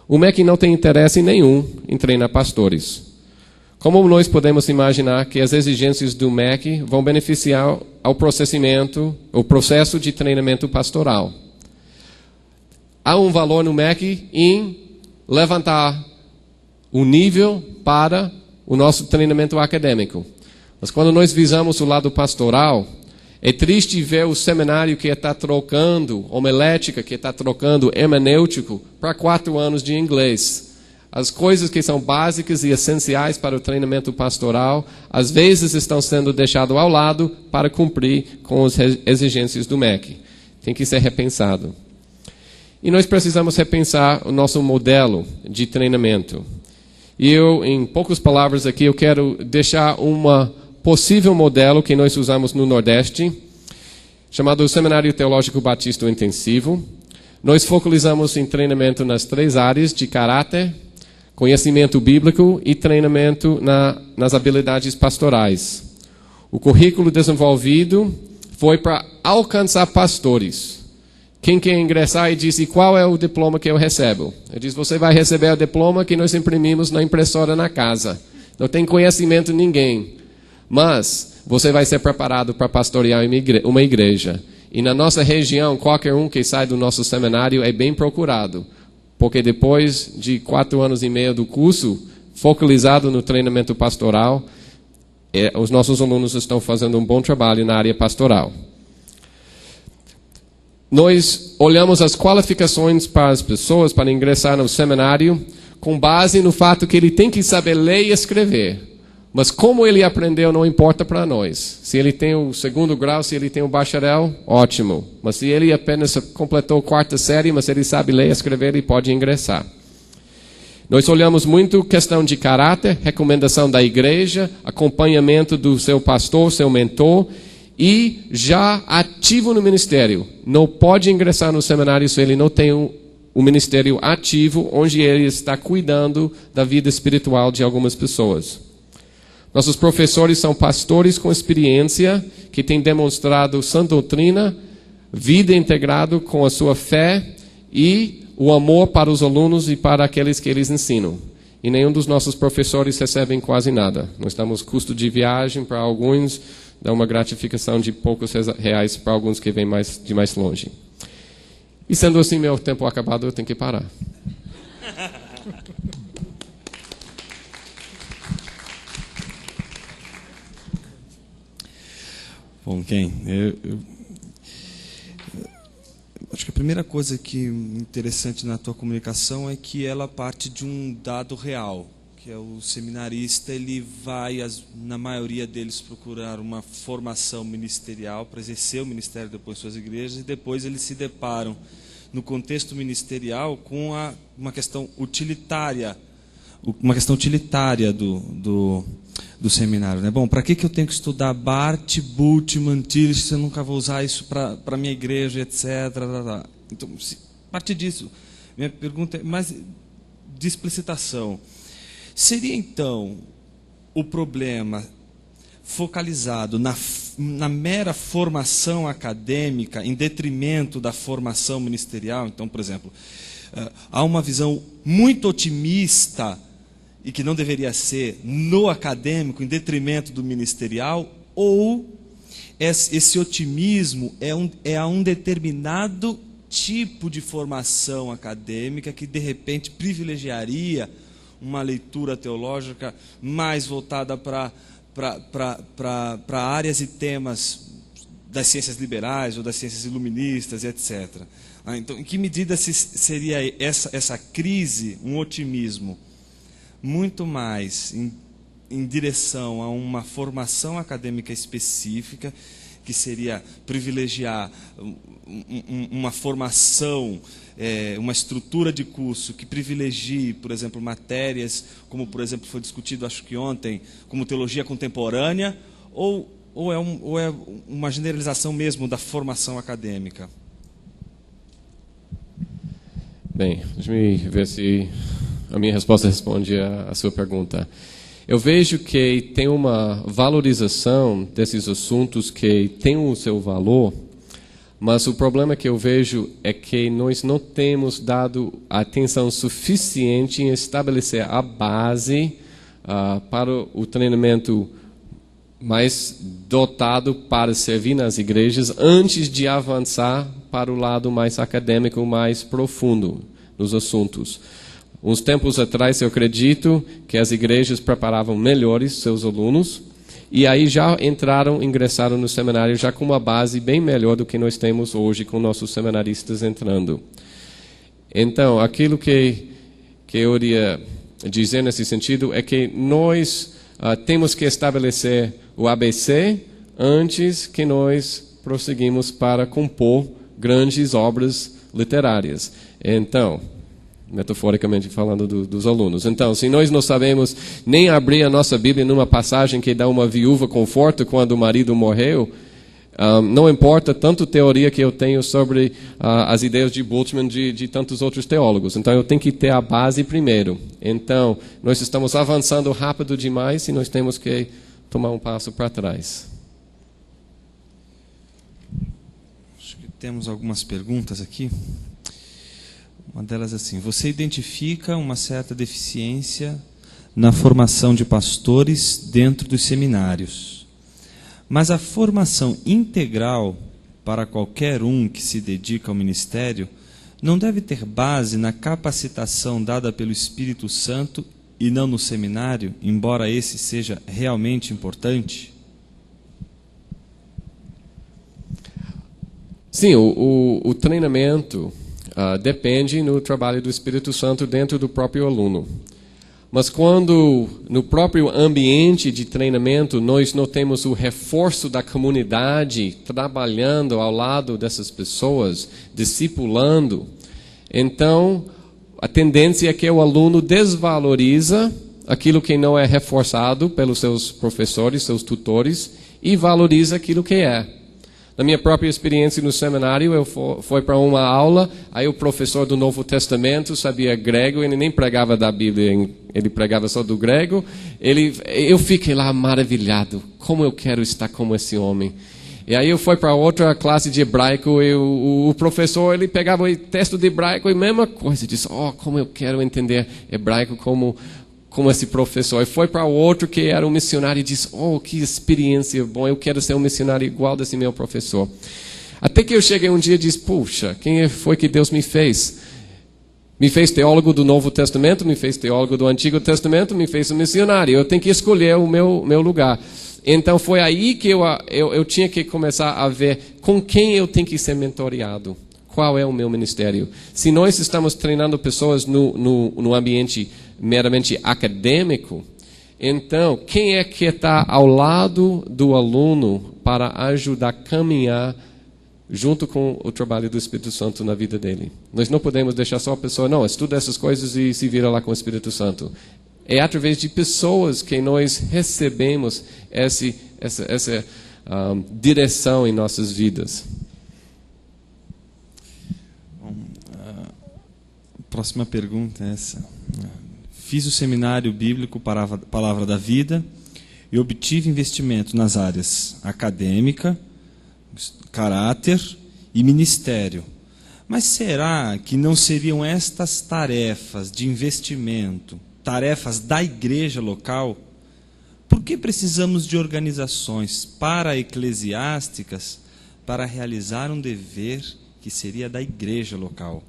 O MEC não tem interesse nenhum em treinar pastores. Como nós podemos imaginar que as exigências do MEC vão beneficiar o processo de treinamento pastoral? Há um valor no MEC em levantar o nível para o nosso treinamento acadêmico. Mas quando nós visamos o lado pastoral, é triste ver o seminário que está trocando, homilética que está trocando hermenêutico para 4 anos de inglês. As coisas que são básicas e essenciais para o treinamento pastoral, às vezes estão sendo deixadas ao lado para cumprir com as exigências do MEC. Tem que ser repensado. E nós precisamos repensar o nosso modelo de treinamento. E eu, em poucas palavras aqui, eu quero deixar uma possível modelo que nós usamos no Nordeste, chamado Seminário Teológico Batista Intensivo. Nós focalizamos em treinamento nas 3 áreas de caráter, conhecimento bíblico e treinamento nas habilidades pastorais. O currículo desenvolvido foi para alcançar pastores. Quem quer ingressar e diz, e qual é o diploma que eu recebo? Eu disse, você vai receber o diploma que nós imprimimos na impressora na casa. Não tem conhecimento ninguém. Mas você vai ser preparado para pastorear uma igreja. E na nossa região, qualquer um que sai do nosso seminário é bem procurado. Porque depois de 4 anos e meio do curso, focalizado no treinamento pastoral, os nossos alunos estão fazendo um bom trabalho na área pastoral. Nós olhamos as qualificações para as pessoas para ingressar no seminário com base no fato que ele tem que saber ler e escrever. Mas como ele aprendeu não importa para nós. Se ele tem o 2º grau, se ele tem o bacharel, ótimo. Mas se ele apenas completou a 4ª série, mas ele sabe ler e escrever, ele pode ingressar. Nós olhamos muito questão de caráter, recomendação da igreja, acompanhamento do seu pastor, seu mentor, e já ativo no ministério. Não pode ingressar no seminário se ele não tem um ministério ativo, onde ele está cuidando da vida espiritual de algumas pessoas. Nossos professores são pastores com experiência, que têm demonstrado sã doutrina, vida integrada com a sua fé e o amor para os alunos e para aqueles que eles ensinam. E nenhum dos nossos professores recebem quase nada. Nós damos custo de viagem para alguns, dá uma gratificação de poucos reais para alguns que vêm de mais longe. E sendo assim, meu tempo acabado, eu tenho que parar. Bom, Ken, eu acho que a primeira coisa que interessante na tua comunicação é que ela parte de um dado real, que é o seminarista, ele vai, na maioria deles, procurar uma formação ministerial para exercer o ministério depois em suas igrejas, e depois eles se deparam, no contexto ministerial, com uma questão utilitária, do seminário, né? Bom, para que eu tenho que estudar Barth, Bultmann, Tillich, se eu nunca vou usar isso para a minha igreja, etc. Então, a partir disso, minha pergunta é mais de explicitação. Seria, então, o problema focalizado na mera formação acadêmica, em detrimento da formação ministerial? Então, por exemplo, há uma visão muito otimista, e que não deveria ser, no acadêmico, em detrimento do ministerial, ou esse otimismo é a um determinado tipo de formação acadêmica que, de repente, privilegiaria uma leitura teológica mais voltada para áreas e temas das ciências liberais ou das ciências iluministas, etc. Então, em que medida seria essa crise um otimismo muito mais em direção a uma formação acadêmica específica, que seria privilegiar uma formação, uma estrutura de curso que privilegie, por exemplo, matérias, como, por exemplo, foi discutido, acho que ontem, como teologia contemporânea, ou é uma generalização mesmo da formação acadêmica? Bem, deixa-me ver se a minha resposta responde à sua pergunta. Eu vejo que tem uma valorização desses assuntos que têm o seu valor, mas o problema que eu vejo é que nós não temos dado atenção suficiente em estabelecer a base para o treinamento mais dotado para servir nas igrejas antes de avançar para o lado mais acadêmico, mais profundo nos assuntos. Uns tempos atrás, eu acredito que as igrejas preparavam melhores seus alunos e aí já ingressaram no seminário já com uma base bem melhor do que nós temos hoje com nossos seminaristas entrando. Então, aquilo que eu iria dizer nesse sentido é que nós temos que estabelecer o ABC antes que nós prosseguimos para compor grandes obras literárias. Então, metaforicamente falando dos alunos. Então, se nós não sabemos nem abrir a nossa Bíblia numa passagem que dá uma viúva conforto quando o marido morreu, não importa tanto teoria que eu tenho sobre as ideias de Bultmann de tantos outros teólogos. Então, eu tenho que ter a base primeiro. Então, nós estamos avançando rápido demais e nós temos que tomar um passo para trás. Acho que temos algumas perguntas aqui. Uma delas assim: você identifica uma certa deficiência na formação de pastores dentro dos seminários, mas a formação integral para qualquer um que se dedica ao ministério não deve ter base na capacitação dada pelo Espírito Santo e não no seminário, embora esse seja realmente importante? Sim, o treinamento depende no trabalho do Espírito Santo dentro do próprio aluno. Mas quando no próprio ambiente de treinamento nós não temos o reforço da comunidade trabalhando ao lado dessas pessoas, discipulando, então a tendência é que o aluno desvaloriza aquilo que não é reforçado pelos seus professores, seus tutores, e valoriza aquilo que é. Na minha própria experiência no seminário, eu fui para uma aula, aí o professor do Novo Testamento sabia grego, ele nem pregava da Bíblia, ele pregava só do grego. Eu fiquei lá maravilhado, como eu quero estar como esse homem. E aí eu fui para outra classe de hebraico, e o professor ele pegava o texto de hebraico e a mesma coisa, disse, como eu quero entender hebraico como esse professor. E foi para outro que era um missionário e disse, que experiência boa, eu quero ser um missionário igual desse meu professor. Até que eu cheguei um dia e disse, puxa, quem foi que Deus me fez? Me fez teólogo do Novo Testamento, me fez teólogo do Antigo Testamento, me fez um missionário. Eu tenho que escolher o meu lugar. Então foi aí que eu tinha que começar a ver com quem eu tenho que ser mentoreado. Qual é o meu ministério? Se nós estamos treinando pessoas no ambiente meramente acadêmico, então quem é que está ao lado do aluno para ajudar a caminhar junto com o trabalho do Espírito Santo na vida dele? Nós não podemos deixar só a pessoa, não, estuda essas coisas e se vira lá com o Espírito Santo. É através de pessoas que nós recebemos essa direção em nossas vidas. Bom, a próxima pergunta é essa. Fiz o seminário bíblico Palavra da Vida e obtive investimento nas áreas acadêmica, caráter e ministério. Mas será que não seriam estas tarefas de investimento tarefas da igreja local? Por que precisamos de organizações para-eclesiásticas para realizar um dever que seria da igreja local?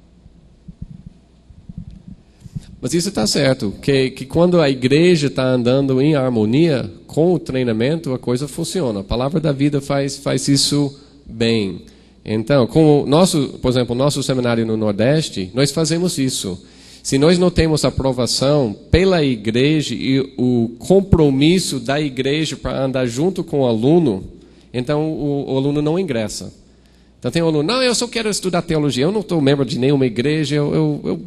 Mas isso está certo, que quando a igreja está andando em harmonia com o treinamento, a coisa funciona. A Palavra da Vida faz isso bem. Então, por exemplo, o nosso seminário no Nordeste, nós fazemos isso. Se nós não temos aprovação pela igreja e o compromisso da igreja para andar junto com o aluno, então o aluno não ingressa. Então tem um aluno, não, eu só quero estudar teologia, eu não estou membro de nenhuma igreja,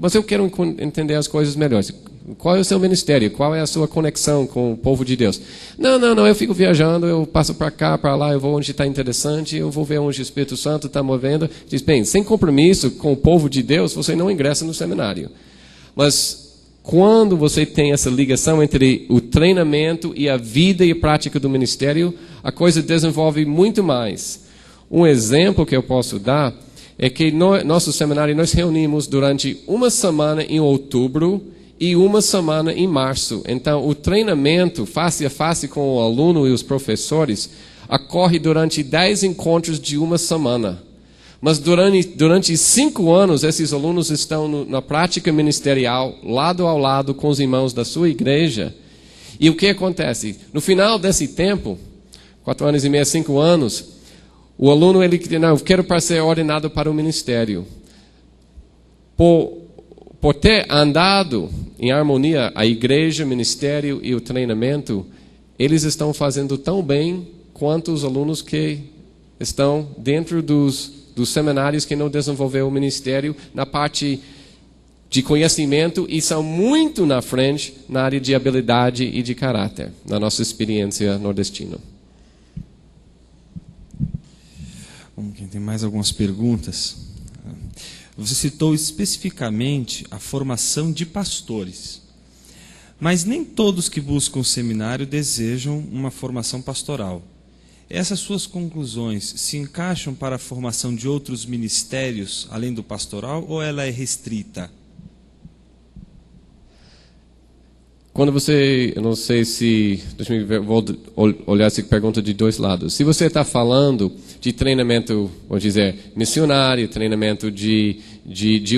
mas eu quero entender as coisas melhores. Qual é o seu ministério? Qual é a sua conexão com o povo de Deus? Não, eu fico viajando, eu passo para cá, para lá, eu vou onde está interessante, eu vou ver onde o Espírito Santo está movendo. Diz, bem, sem compromisso com o povo de Deus, você não ingressa no seminário. Mas quando você tem essa ligação entre o treinamento e a vida e a prática do ministério, a coisa desenvolve muito mais. Um exemplo que eu posso dar é que no nosso seminário nós reunimos durante uma semana em outubro e uma semana em março. Então, o treinamento face a face com o aluno e os professores ocorre durante 10 encontros de uma semana. Mas durante 5 anos, esses alunos estão na prática ministerial, lado a lado com os irmãos da sua igreja. E o que acontece? No final desse tempo, 4 anos e meio, 5 anos, o aluno, ele diz, não, eu quero para ser ordenado para o ministério. Por ter andado em harmonia a igreja, o ministério e o treinamento, eles estão fazendo tão bem quanto os alunos que estão dentro dos seminários que não desenvolveu o ministério na parte de conhecimento e são muito na frente na área de habilidade e de caráter, na nossa experiência nordestina. Quem tem mais algumas perguntas? Você citou especificamente a formação de pastores. Mas nem todos que buscam o seminário desejam uma formação pastoral. Essas suas conclusões se encaixam para a formação de outros ministérios, além do pastoral, ou ela é restrita? Quando você, eu não sei se, deixa eu ver, vou olhar essa pergunta de 2 lados. Se você está falando de treinamento, vamos dizer, missionário, treinamento de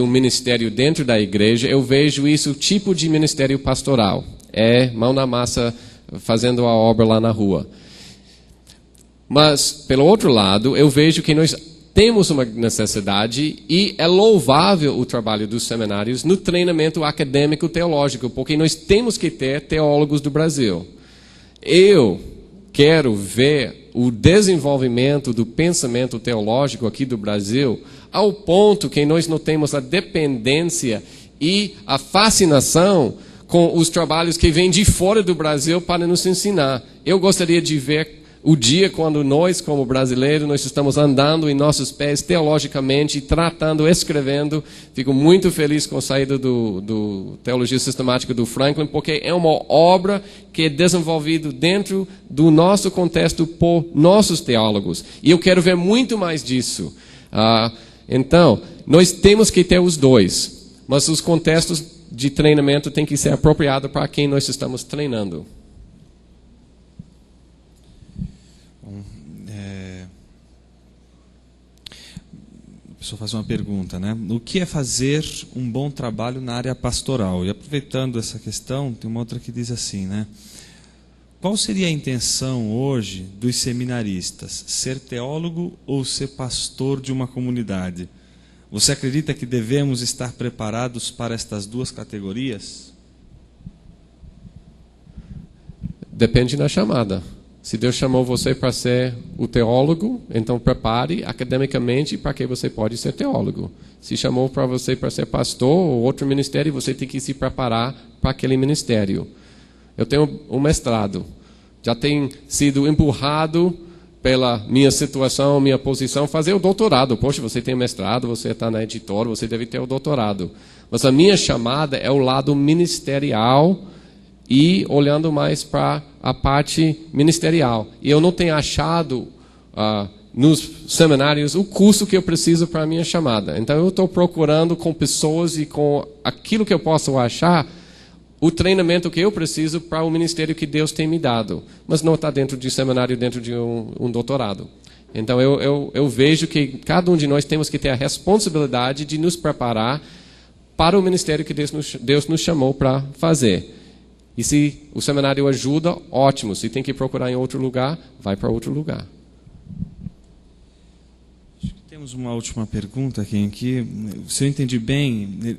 um ministério dentro da igreja, eu vejo isso tipo de ministério pastoral. É mão na massa, fazendo a obra lá na rua. Mas, pelo outro lado, eu vejo que nós temos uma necessidade e é louvável o trabalho dos seminários no treinamento acadêmico teológico, porque nós temos que ter teólogos do Brasil. Eu quero ver o desenvolvimento do pensamento teológico aqui do Brasil ao ponto que nós não temos a dependência e a fascinação com os trabalhos que vêm de fora do Brasil para nos ensinar. Eu gostaria de ver o dia quando nós, como brasileiros, nós estamos andando em nossos pés teologicamente, tratando, escrevendo. Fico muito feliz com a saída do Teologia Sistemática do Franklin, porque é uma obra que é desenvolvida dentro do nosso contexto por nossos teólogos. E eu quero ver muito mais disso. Então, nós temos que ter os dois, mas os contextos de treinamento têm que ser apropriados para quem nós estamos treinando. A pessoa faz uma pergunta, né? O que é fazer um bom trabalho na área pastoral? E aproveitando essa questão, tem uma outra que diz assim, né? Qual seria a intenção hoje dos seminaristas? Ser teólogo ou ser pastor de uma comunidade? Você acredita que devemos estar preparados para estas 2 categorias? Depende da chamada. Se Deus chamou você para ser o teólogo, então prepare academicamente para que você pode ser teólogo. Se chamou para você para ser pastor ou outro ministério, você tem que se preparar para aquele ministério. Eu tenho um mestrado. Já tenho sido empurrado pela minha situação, minha posição, fazer o doutorado. Poxa, você tem mestrado, você está na editora, você deve ter o doutorado. Mas a minha chamada é o lado ministerial e olhando mais para a parte ministerial. E eu não tenho achado nos seminários o curso que eu preciso para a minha chamada. Então eu estou procurando com pessoas e com aquilo que eu posso achar o treinamento que eu preciso para o ministério que Deus tem me dado. Mas não está dentro de seminário, dentro de um doutorado. Então eu vejo que cada um de nós temos que ter a responsabilidade de nos preparar para o ministério que Deus nos chamou para fazer. E se o seminário ajuda, ótimo. Se tem que procurar em outro lugar, vai para outro lugar. Acho que temos uma última pergunta aqui. Se eu entendi bem,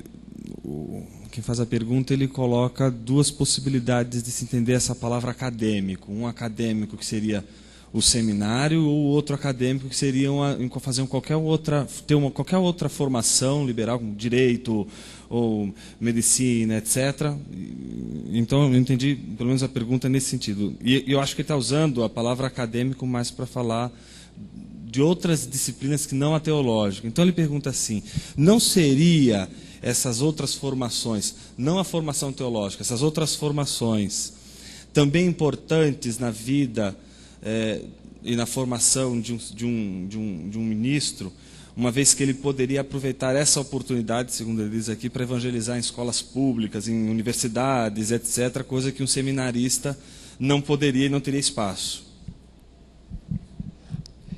o quem faz a pergunta, ele coloca duas possibilidades de se entender essa palavra acadêmico. Um acadêmico que seria o seminário, ou outro acadêmico que seria fazer qualquer outra formação liberal, como direito ou medicina, etc. Então, eu entendi, pelo menos a pergunta nesse sentido. E eu acho que ele está usando a palavra acadêmico mais para falar de outras disciplinas que não a teológica. Então, ele pergunta assim, não seria essas outras formações, não a formação teológica, essas outras formações, também importantes na vida e na formação de um ministro, uma vez que ele poderia aproveitar essa oportunidade, segundo ele diz aqui, para evangelizar em escolas públicas, em universidades, etc., coisa que um seminarista não poderia e não teria espaço.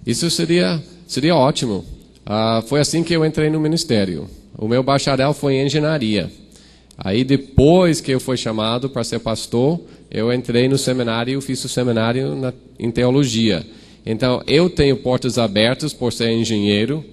Isso seria ótimo. Foi assim que eu entrei no ministério. O meu bacharel foi em engenharia. Aí depois que eu fui chamado para ser pastor, eu entrei no seminário, fiz o seminário em teologia. Então eu tenho portas abertas por ser engenheiro,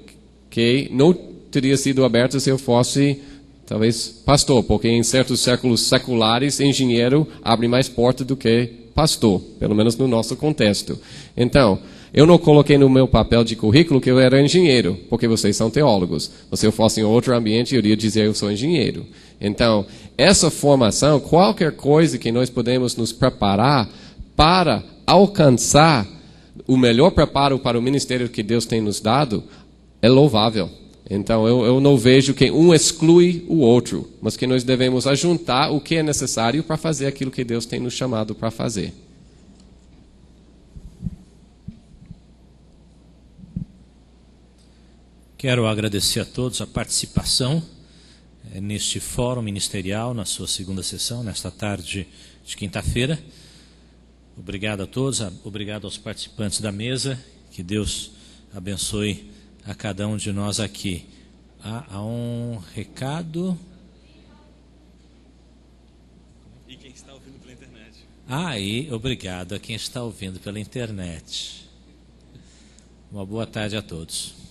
que não teria sido abertas se eu fosse talvez pastor, porque em certos séculos seculares engenheiro abre mais portas do que pastor, pelo menos no nosso contexto. Então, eu não coloquei no meu papel de currículo que eu era engenheiro, porque vocês são teólogos. Se eu fosse em outro ambiente, eu iria dizer que eu sou engenheiro. Então, essa formação, qualquer coisa que nós podemos nos preparar para alcançar o melhor preparo para o ministério que Deus tem nos dado, é louvável. Então, eu não vejo que um exclui o outro, mas que nós devemos ajuntar o que é necessário para fazer aquilo que Deus tem nos chamado para fazer. Quero agradecer a todos a participação neste fórum ministerial, na sua segunda sessão, nesta tarde de quinta-feira. Obrigado a todos, obrigado aos participantes da mesa, que Deus abençoe a cada um de nós aqui. Há um recado. E quem está ouvindo pela internet? E obrigado a quem está ouvindo pela internet. Uma boa tarde a todos.